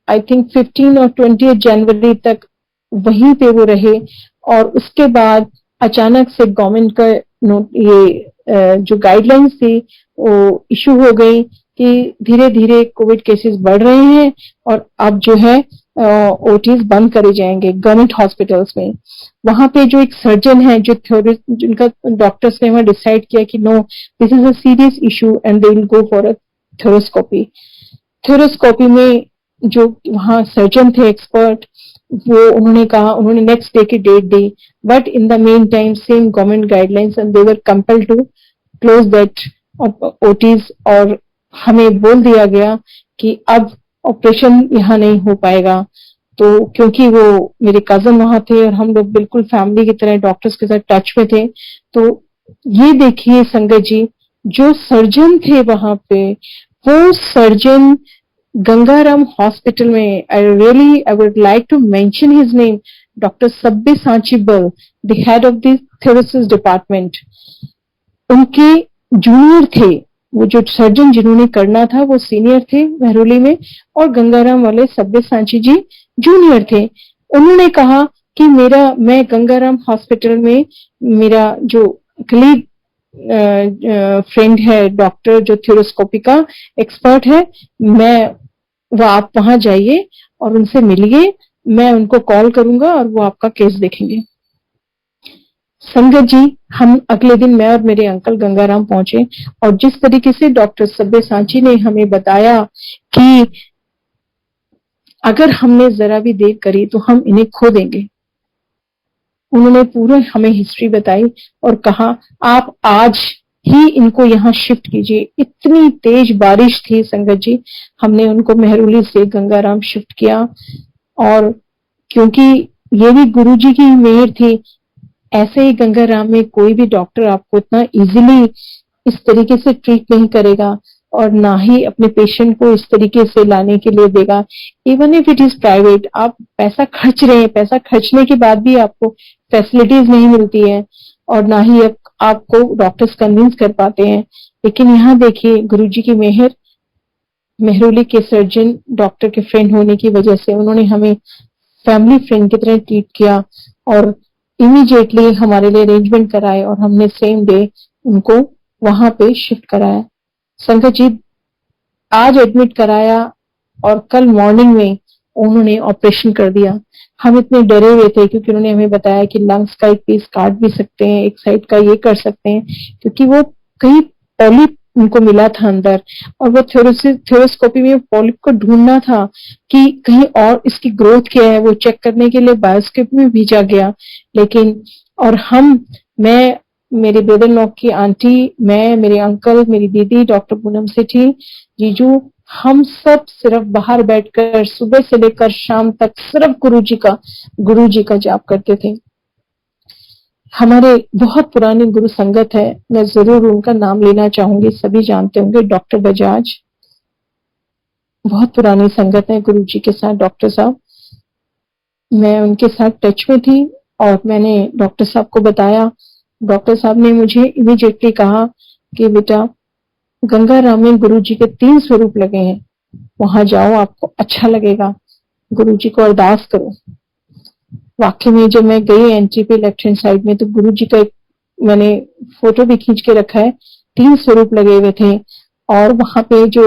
आई थिंक 15 और 20 जनवरी तक वहीं पे वो रहे, और उसके बाद अचानक से गवर्नमेंट का ये जो गाइडलाइंस थी वो इशू हो गई कि धीरे धीरे कोविड केसेस बढ़ रहे हैं, और अब जो है ओटीज बंद करे जाएंगे गवर्नमेंट हॉस्पिटल्स में। वहां पे जो एक सर्जन है, जो जिनका डॉक्टर्स ने वहां डिसाइड किया कि no, this is a serious issue and they will go for a thoracoscopy. Thoracoscopy में जो वहां सर्जन थे एक्सपर्ट, वो उन्होंने कहा, उन्होंने नेक्स्ट डे की डेट दी, but in the meantime same government guidelines and they were compelled to close that OTs, और हमें बोल दिया गया कि अब ऑपरेशन यहाँ नहीं हो पाएगा। तो क्योंकि वो मेरे कजन वहां थे और हम लोग बिल्कुल फैमिली की तरह डॉक्टर्स के साथ टच में थे, तो ये देखिए संगत जी, जो सर्जन थे वहां पे, वो सर्जन गंगाराम हॉस्पिटल में, I would like to mention his name, doctor सब्बे सांचीबल, the head of the thoracic department, उनके जूनियर थे। वो जो सर्जन जिन्होंने करना था वो सीनियर थे मेहरौली में, और गंगाराम वाले सब्बे सांची जी जूनियर थे। उन्होंने कहा कि मैं गंगाराम हॉस्पिटल में, मेरा जो कलीग फ्रेंड है डॉक्टर जो थोरोस्कोपी का एक्सपर्ट है, वो आप वहां जाइए और उनसे मिलिए, मैं उनको कॉल करूंगा और वो आपका केस देखेंगे। संगत जी, हम अगले दिन मैं और मेरे अंकल गंगाराम पहुंचे, और जिस तरीके से डॉक्टर सब्बे सांची ने हमें बताया कि अगर हमने जरा भी देर करी तो हम इन्हें खो देंगे, उन्होंने पूरा हमें हिस्ट्री बताई और कहा आप आज ही इनको यहाँ शिफ्ट कीजिए। इतनी तेज बारिश थी संगत जी, हमने उनको मेहरौली से गंगाराम शिफ्ट किया, और क्योंकि ये भी गुरु जी की मेहर थी, ऐसे ही गंगाराम में कोई भी डॉक्टर आपको इतना इजीली इस तरीके से ट्रीट नहीं करेगा, और ना ही अपने पेशेंट को इस तरीके से लाने के लिए देगा। Even if it is private, आप पैसा खर्च रहे हैं, पैसा खर्चने के बाद भी आपको फैसिलिटीज नहीं मिलती है, और ना ही आपको डॉक्टर्स कन्विंस कर पाते हैं। लेकिन यहाँ देखिए गुरुजी की मेहर, मेहरौली के सर्जन डॉक्टर के फ्रेंड होने की वजह से उन्होंने हमें फैमिली फ्रेंड की तरह ट्रीट किया, और इमीडिएटली हमारे लिए अरेंजमेंट कराए, और हमने सेम डे उनको वहां पे शिफ्ट कराया। संगत जी, आज एडमिट कराया और कल मॉर्निंग में उन्होंने ऑपरेशन कर दिया। हम इतने डरे हुए थे क्योंकि उन्होंने हमें बताया कि लंग्स का एक पीस काट भी सकते हैं, एक साइड का ये कर सकते हैं, क्योंकि वो कहीं पॉलिप उनको मिला था अंदर, और वो थ्योरोस्कोपी में पॉलिप को ढूंढना था कि कहीं और इसकी ग्रोथ क्या है, वो चेक करने के लिए बायोस्कोपी में भेजा गया। लेकिन और मैं, मेरे ब्रदर लॉ की आंटी, मैं, मेरे अंकल, मेरी दीदी, डॉक्टर पूनम सेठी, जीजू, हम सब सिर्फ बाहर बैठकर सुबह से लेकर शाम तक सिर्फ गुरु जी का जाप करते थे। हमारे बहुत पुरानी गुरु संगत है, मैं जरूर उनका नाम लेना चाहूंगी, सभी जानते होंगे, डॉक्टर बजाज। बहुत पुरानी संगत है गुरु जी के साथ डॉक्टर साहब। मैं उनके साथ टच में थी और मैंने डॉक्टर साहब को बताया। डॉक्टर साहब ने मुझे इमीडिएटली कहा कि बेटा, गंगाराम में गुरु जी के 3 स्वरूप लगे हैं, वहां जाओ, आपको अच्छा लगेगा, गुरु जी को अरदास करो। वाकई में जब मैं गई एंट्री पे लेफ्ट हैंड साइड में, तो गुरु जी का एक मैंने फोटो भी खींच के रखा है, 3 स्वरूप लगे हुए थे। और वहां पे जो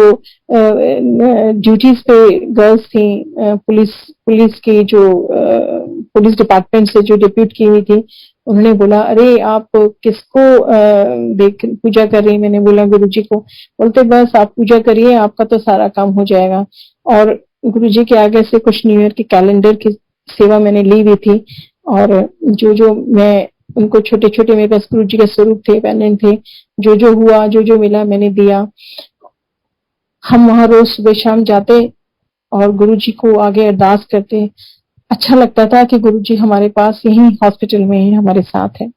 ड्यूटीज पे गर्ल्स थी, पुलिस की जो पुलिस डिपार्टमेंट से जो डिप्यूट की हुई थी, उन्होंने बोला, अरे आप किसको देख पूजा कर रही? मैंने बोला गुरुजी को। बोलते बस आप पूजा करिए, आपका तो सारा काम हो जाएगा। और गुरुजी के आगे से कुछ न्यू ईयर के कैलेंडर की सेवा मैंने ली हुई थी, और जो मैं उनको छोटे छोटे, मेरे पास गुरुजी के स्वरूप थे, पेंडेंट थे, जो हुआ, जो मिला मैंने दिया। हम वहां रोज सुबह शाम जाते और गुरुजी को आगे अरदास करते। अच्छा लगता था कि गुरुजी हमारे पास यही हॉस्पिटल में है, हमारे साथ है।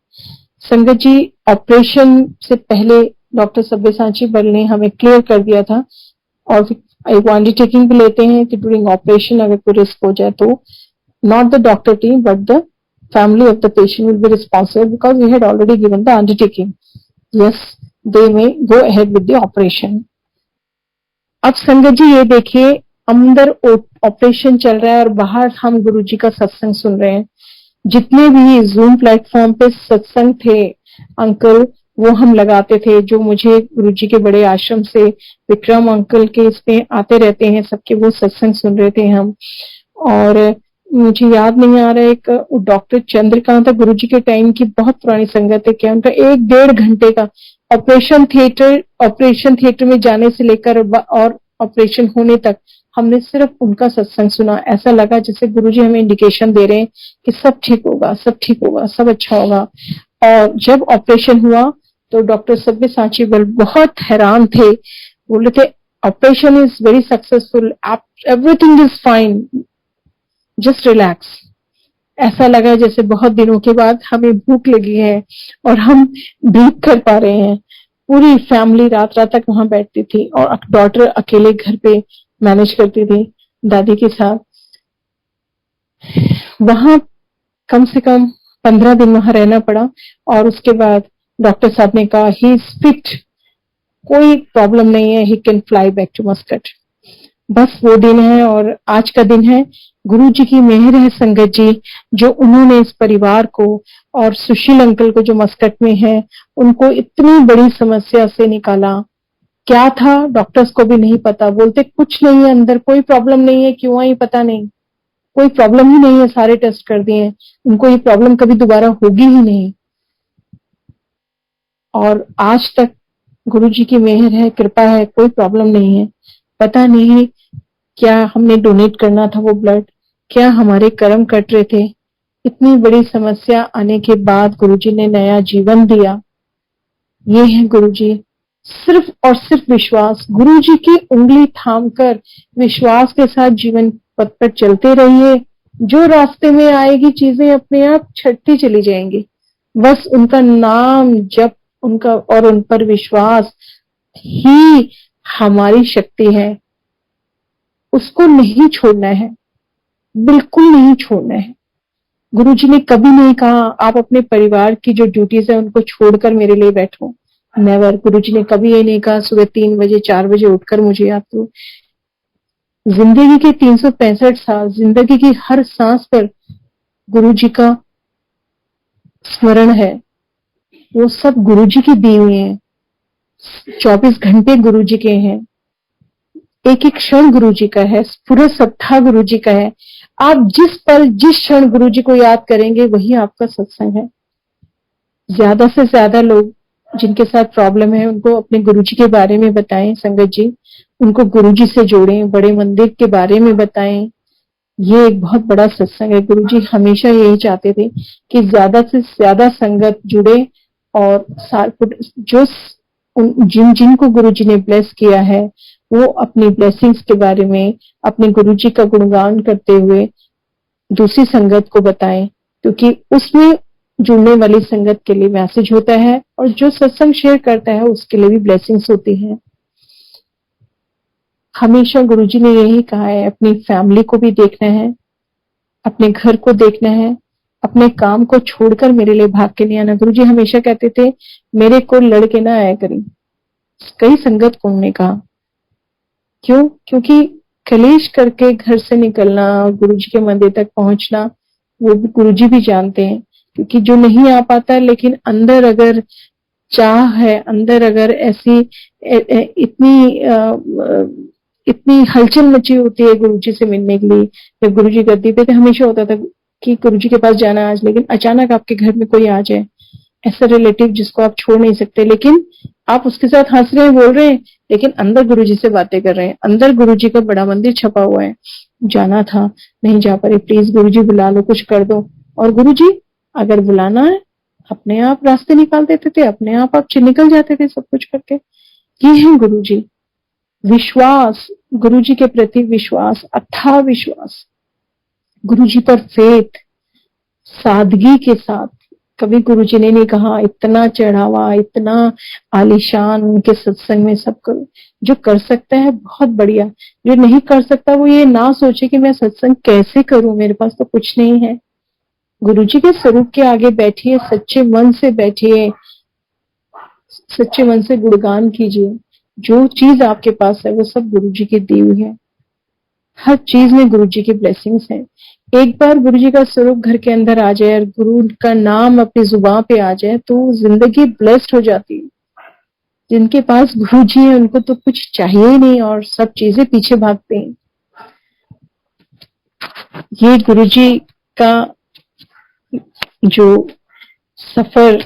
संगत जी, ऑपरेशन से पहले डॉक्टर सब्यसाची बल ने हमें क्लियर कर दिया था, और एक अंडरटेकिंग भी लेते हैं कि ड्यूरिंग ऑपरेशन अगर कोई रिस्क हो जाए तो not the doctor team but the family of the patient will be responsible, because we had already given the undertaking. Yes, they may go ahead with the operation. अब संगत जी ये देखिए, अंदर ऑपरेशन चल रहा है और बाहर हम गुरुजी का सत्संग सुन रहे हैं। जितने भी जूम प्लेटफॉर्म पे सत्संग थे अंकल, वो हम लगाते थे, जो मुझे गुरुजी के बड़े आश्रम से विक्रम अंकल के इसमें आते रहते हैं, सबके वो सत्संग सुन रहे थे हम। और मुझे याद नहीं आ रहा है, एक डॉक्टर चंद्रकांत गुरुजी के टाइम की बहुत पुरानी संगत है, क्या उनका 1-1.5 घंटे का ऑपरेशन थिएटर में जाने से लेकर और ऑपरेशन होने तक हमने सिर्फ उनका सत्संग सुना। ऐसा लगा जैसे गुरुजी हमें इंडिकेशन दे रहे हैं कि सब ठीक होगा, सब ठीक होगा, सब अच्छा होगा। और जब ऑपरेशन हुआ तो डॉक्टर सब्यसाची बल बहुत हैरान थे, बोले थे operation is very successful, everything is fine, just relax. ऐसा लगा जैसे बहुत दिनों के बाद हमें भूख लगी है और हम ब्रीथ कर पा रहे हैं। पूरी फैमिली रात रात तक वहां बैठती थी और डॉटर अकेले घर पे मैनेज करती थी दादी के साथ। वहां कम से कम 15 दिन वहां रहना पड़ा, और उसके बाद डॉक्टर साहब ने कहा ही इज फिट, कोई प्रॉब्लम नहीं है, he can fly back to Muscat. बस वो दिन है और आज का दिन है। गुरु जी की मेहर है संगत जी, जो उन्होंने इस परिवार को और सुशील अंकल को जो मस्कट में है, उनको इतनी बड़ी समस्या से निकाला। क्या था डॉक्टर्स को भी नहीं पता, बोलते कुछ नहीं है अंदर, कोई प्रॉब्लम नहीं है, क्यों आई पता नहीं, कोई प्रॉब्लम ही नहीं है, सारे टेस्ट कर दिए, उनको ये प्रॉब्लम कभी दोबारा होगी ही नहीं। और आज तक गुरु जी की मेहर है, कृपा है, कोई प्रॉब्लम नहीं है। पता नहीं क्या हमने डोनेट करना था वो ब्लड, क्या हमारे कर्म कट रहे थे, इतनी बड़ी समस्या आने के बाद गुरुजी ने नया जीवन दिया। ये है गुरुजी, सिर्फ और सिर्फ विश्वास। गुरुजी की उंगली थामकर विश्वास के साथ जीवन पथ पर चलते रहिए, जो रास्ते में आएगी चीजें अपने आप छटती चली जाएंगी। बस उनका नाम जप, उनका और उन पर विश्वास ही हमारी शक्ति है। उसको नहीं छोड़ना है, बिल्कुल नहीं छोड़ना है। गुरुजी ने कभी नहीं कहा आप अपने परिवार की जो ड्यूटीज है उनको छोड़कर मेरे लिए बैठो, नेवर। गुरुजी ने कभी ये नहीं कहा सुबह 3 बजे 4 बजे उठकर मुझे याद करो। जिंदगी के 365 साल, जिंदगी की हर सांस पर गुरुजी का स्मरण है, वो सब गुरुजी की दी हुई है। 24 घंटे गुरुजी के हैं। एक एक क्षण गुरु जी का है, पूरा सप्ताह गुरु जी का है। आप जिस पल जिस क्षण गुरु जी को याद करेंगे वही आपका सत्संग है। ज्यादा से ज्यादा लोग जिनके साथ प्रॉब्लम है उनको अपने गुरु जी के बारे में बताएं संगत जी, उनको गुरु जी से जोड़ें, बड़े मंदिर के बारे में बताएं। ये एक बहुत बड़ा सत्संग है। गुरु जी हमेशा यही चाहते थे कि ज्यादा से ज्यादा संगत जुड़े और जो जिन जिनको गुरु जी ने ब्लेस किया है वो अपनी ब्लेसिंग्स के बारे में, अपने गुरु जी का गुणगान करते हुए दूसरी संगत को बताएं, क्योंकि उसमें जुड़ने वाली संगत के लिए मैसेज होता है और जो सत्संग शेयर करता है उसके लिए भी ब्लेसिंग्स होती है। हमेशा गुरुजी ने यही कहा है, अपनी फैमिली को भी देखना है, अपने घर को देखना है, अपने काम को छोड़कर मेरे लिए भाग के नहीं आना। गुरुजी हमेशा कहते थे मेरे को लड़के ना आया करें। कई संगत को उन्होंने कहा, क्यों? क्योंकि कलेश करके घर से निकलना और गुरुजी के मंदिर तक पहुंचना वो भी गुरुजी भी जानते हैं, क्योंकि जो नहीं आ पाता लेकिन अंदर अगर चाह है, अंदर अगर ऐसी इतनी हलचल मची होती है गुरुजी से मिलने के लिए। जब गुरुजी गद्दी पे थे हमेशा होता था कि गुरुजी के पास जाना आज, लेकिन अचानक आपके घर में कोई आ जाए, ऐसा रिलेटिव जिसको आप छोड़ नहीं सकते, लेकिन आप उसके साथ हंस रहे हैं, बोल रहे हैं, लेकिन अंदर गुरुजी से बातें कर रहे हैं, अंदर गुरुजी का बड़ा मंदिर छपा हुआ है। जाना था, नहीं जा पा रहे, प्लीज गुरुजी बुला लो, कुछ कर दो। और गुरुजी अगर बुलाना है अपने आप रास्ते निकाल देते थे, अपने आप निकल जाते थे सब कुछ करके। ये है गुरुजी। विश्वास, गुरुजी के प्रति विश्वास, अथाह विश्वास, गुरुजी पर फेथ, सादगी के साथ। कभी गुरुजी ने नहीं कहा इतना चढ़ावा, इतना आलीशान उनके सत्संग में सब करो। जो कर सकता है बहुत बढ़िया, जो नहीं कर सकता वो ये ना सोचे कि मैं सत्संग कैसे करूं, मेरे पास तो कुछ नहीं है। गुरुजी के स्वरूप के आगे बैठिए, सच्चे मन से बैठिए, सच्चे मन से गुणगान कीजिए। जो चीज आपके पास है वो सब गुरुजी की दी हुई है। हर चीज में गुरुजी की ब्लेसिंग्स है। एक बार गुरुजी का स्वरूप घर के अंदर आ जाए और गुरु का नाम अपनी जुबान पे आ जाए तो जिंदगी ब्लेस्ड हो जाती है। जिनके पास गुरुजी है उनको तो कुछ चाहिए ही नहीं और सब चीजें पीछे भागते हैं। ये गुरुजी का जो सफर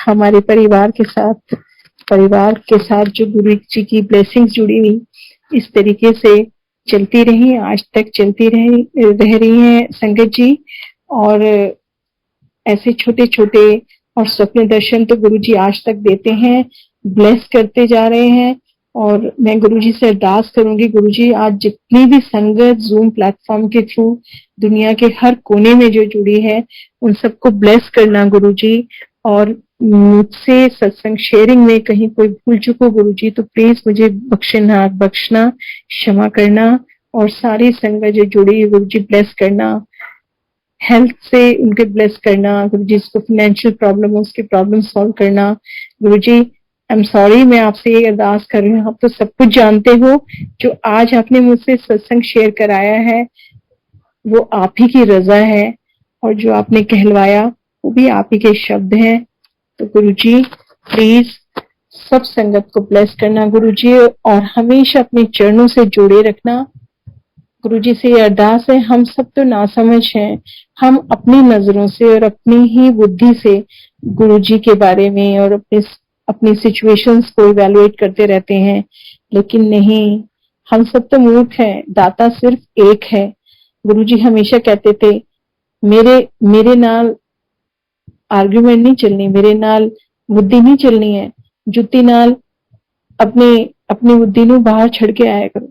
हमारे परिवार के साथ जो गुरु जी की ब्लेसिंग्स जुड़ी हुई इस तरीके से चलती रही, आज तक चलती रह रही है संगत जी। और ऐसे छोटे छोटे और स्वप्न दर्शन तो गुरु जी आज तक देते हैं, ब्लेस करते जा रहे हैं। और मैं गुरु जी से अरदास करूंगी, गुरु जी आज जितनी भी संगत जूम प्लेटफॉर्म के थ्रू दुनिया के हर कोने में जो जुड़ी है उन सबको ब्लेस करना गुरु जी। और मुझसे सत्संग शेयरिंग में कहीं कोई भूल चुको गुरु जी तो प्लीज मुझे बख्शना, क्षमा करना। और सारी संगत जो जुड़ी है गुरु जी ब्लेस करना, हेल्थ से उनके ब्लेस करना गुरु जी, जिसको फाइनेंशियल प्रॉब्लम है उसकी प्रॉब्लम सॉल्व करना गुरु जी। आई एम सॉरी, मैं आपसे ये अरदास कर रही हूँ, आप तो सब कुछ जानते हो। जो आज आपने मुझसे सत्संग शेयर कराया है वो आप ही की रजा है, और जो आपने कहलवाया वो भी आप ही के शब्द हैं। तो गुरु जी प्लीज सब संगत को ब्लेस करना गुरु जी, और हमेशा अपने चरणों से जोड़े रखना। गुरु जी से ये अरदास है, हम सब तो नासमझ हैं, हम अपनी नजरों से और अपनी ही बुद्धि से गुरु जी के बारे में और अपनी सिचुएशंस को इवैल्यूएट करते रहते हैं, लेकिन नहीं, हम सब तो मूर्ख हैं, दाता सिर्फ एक है। गुरु जी हमेशा कहते थे मेरे नाल आर्ग्यूमेंट नहीं चलनी, मेरे नाल बुद्धि नहीं चलनी है, जुत्ती नाल अपनी बुद्धि नू बाहर छड़ के आया करो।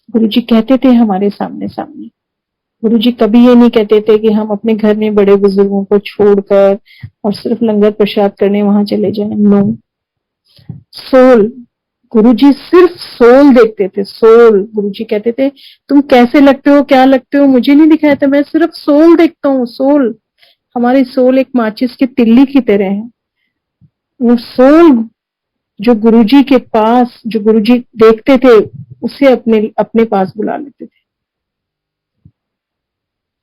गुरु जी कहते थे हमारे सामने। गुरु जी कभी ये नहीं कहते थे कि हम अपने घर में बड़े बुजुर्गों को छोड़कर और सिर्फ लंगर प्रसाद करने वहां चले जाएं। नो, सोल, गुरु जी सिर्फ सोल देखते थे, सोल। गुरु जी कहते थे तुम कैसे लगते हो, क्या लगते हो, मुझे नहीं दिखाया था, मैं सिर्फ सोल देखता हूँ। सोल, हमारी सोल एक माचिस की तिल्ली की तरह है। वो सोल जो गुरुजी के पास, जो गुरुजी देखते थे उसे अपने पास बुला लेते थे।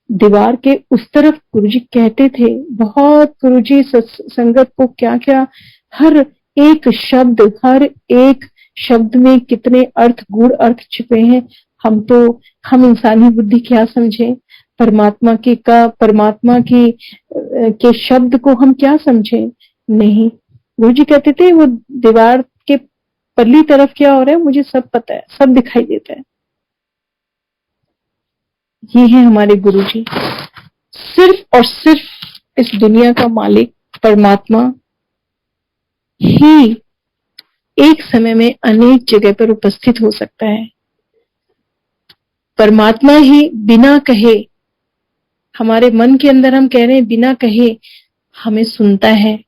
दीवार के उस तरफ गुरुजी कहते थे, बहुत गुरुजी संगत को क्या क्या, हर एक शब्द में कितने अर्थ, गूढ़ अर्थ छिपे हैं। हम इंसानी बुद्धि क्या समझे, परमात्मा के शब्द को हम क्या समझे। नहीं, गुरु जी कहते थे वो दीवार के परली तरफ क्या हो रहा है मुझे सब पता है, सब दिखाई देता है। ये है हमारे गुरु जी। सिर्फ और सिर्फ इस दुनिया का मालिक परमात्मा ही एक समय में अनेक जगह पर उपस्थित हो सकता है। परमात्मा ही बिना कहे, हमारे मन के अंदर हम कह रहे हैं बिना कहे हमें सुनता है।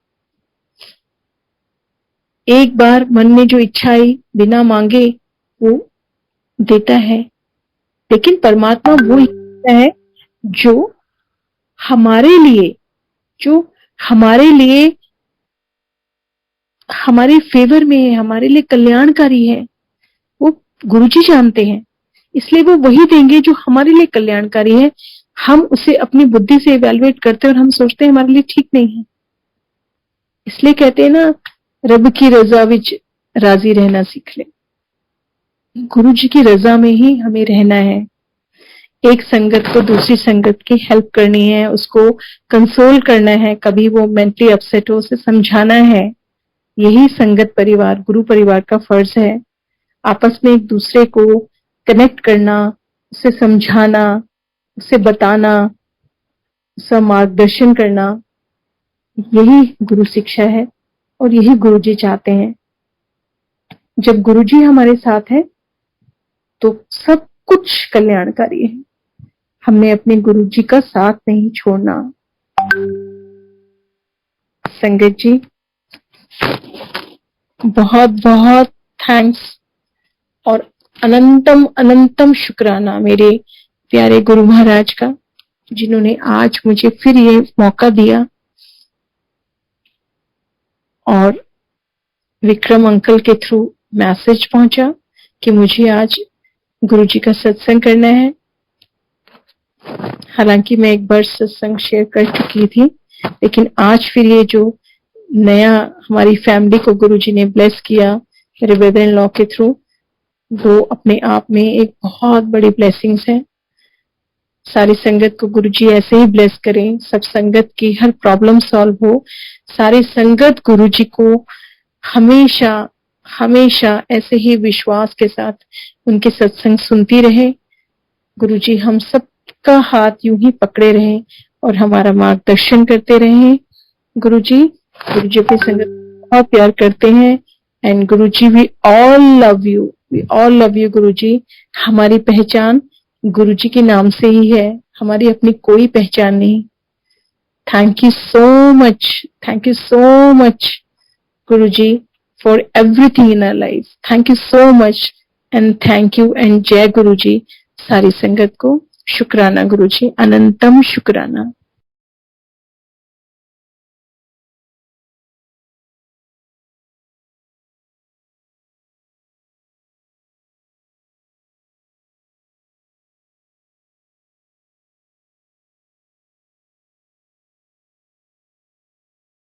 एक बार मन में जो इच्छा आई बिना मांगे वो देता है। लेकिन परमात्मा वो ही है जो हमारे लिए हमारे फेवर में है, हमारे लिए कल्याणकारी है। वो गुरुजी जानते हैं, इसलिए वो वही देंगे जो हमारे लिए कल्याणकारी है। हम उसे अपनी बुद्धि से इवैल्यूएट करते हैं और हम सोचते हैं हमारे लिए ठीक नहीं है। इसलिए कहते हैं ना, रब की रजा विच राजी रहना सीख ले। गुरु जी की रजा में ही हमें रहना है। एक संगत को दूसरी संगत की हेल्प करनी है, उसको कंसोल करना है, कभी वो मेंटली अपसेट हो उसे समझाना है। यही संगत परिवार, गुरु परिवार का फर्ज है। आपस में एक दूसरे को कनेक्ट करना, उसे समझाना, उसे बताना, उसका मार्गदर्शन करना, यही गुरु शिक्षा है और यही गुरु जी चाहते हैं। जब गुरु जी हमारे साथ है तो सब कुछ कल्याणकारी है। हमने अपने गुरु जी का साथ नहीं छोड़ना। संगत जी, बहुत बहुत थैंक्स और अनंतम अनंतम शुक्राना मेरे प्यारे गुरु महाराज का, जिन्होंने आज मुझे फिर ये मौका दिया। और विक्रम अंकल के थ्रू मैसेज पहुंचा कि मुझे आज गुरुजी का सत्संग करना है। हालांकि मैं एक बार सत्संग शेयर कर चुकी थी, लेकिन आज फिर ये जो नया हमारी फैमिली को गुरुजी ने ब्लेस किया मेरे ब्रदर इन लॉ के थ्रू, वो अपने आप में एक बहुत बड़ी ब्लेसिंग्स है। सारी संगत को गुरुजी ऐसे ही ब्लेस करें, सब संगत की हर प्रॉब्लम सॉल्व हो। सारी संगत गुरुजी को हमेशा हमेशा ऐसे ही विश्वास के साथ उनके सत्संग सुनती रहे। गुरुजी हम सबका हाथ यूं ही पकड़े रहें और हमारा मार्गदर्शन करते रहें। गुरुजी अपनी संगत बहुत प्यार करते हैं। And Guruji we all love you Guruji. हमारी पहचान गुरुजी के नाम से ही है, हमारी अपनी कोई पहचान नहीं। Thank you so much Guruji for everything in our life. Thank you so much and thank you and जय गुरुजी। सारी संगत को शुक्राना गुरुजी, अनंतम शुक्राना।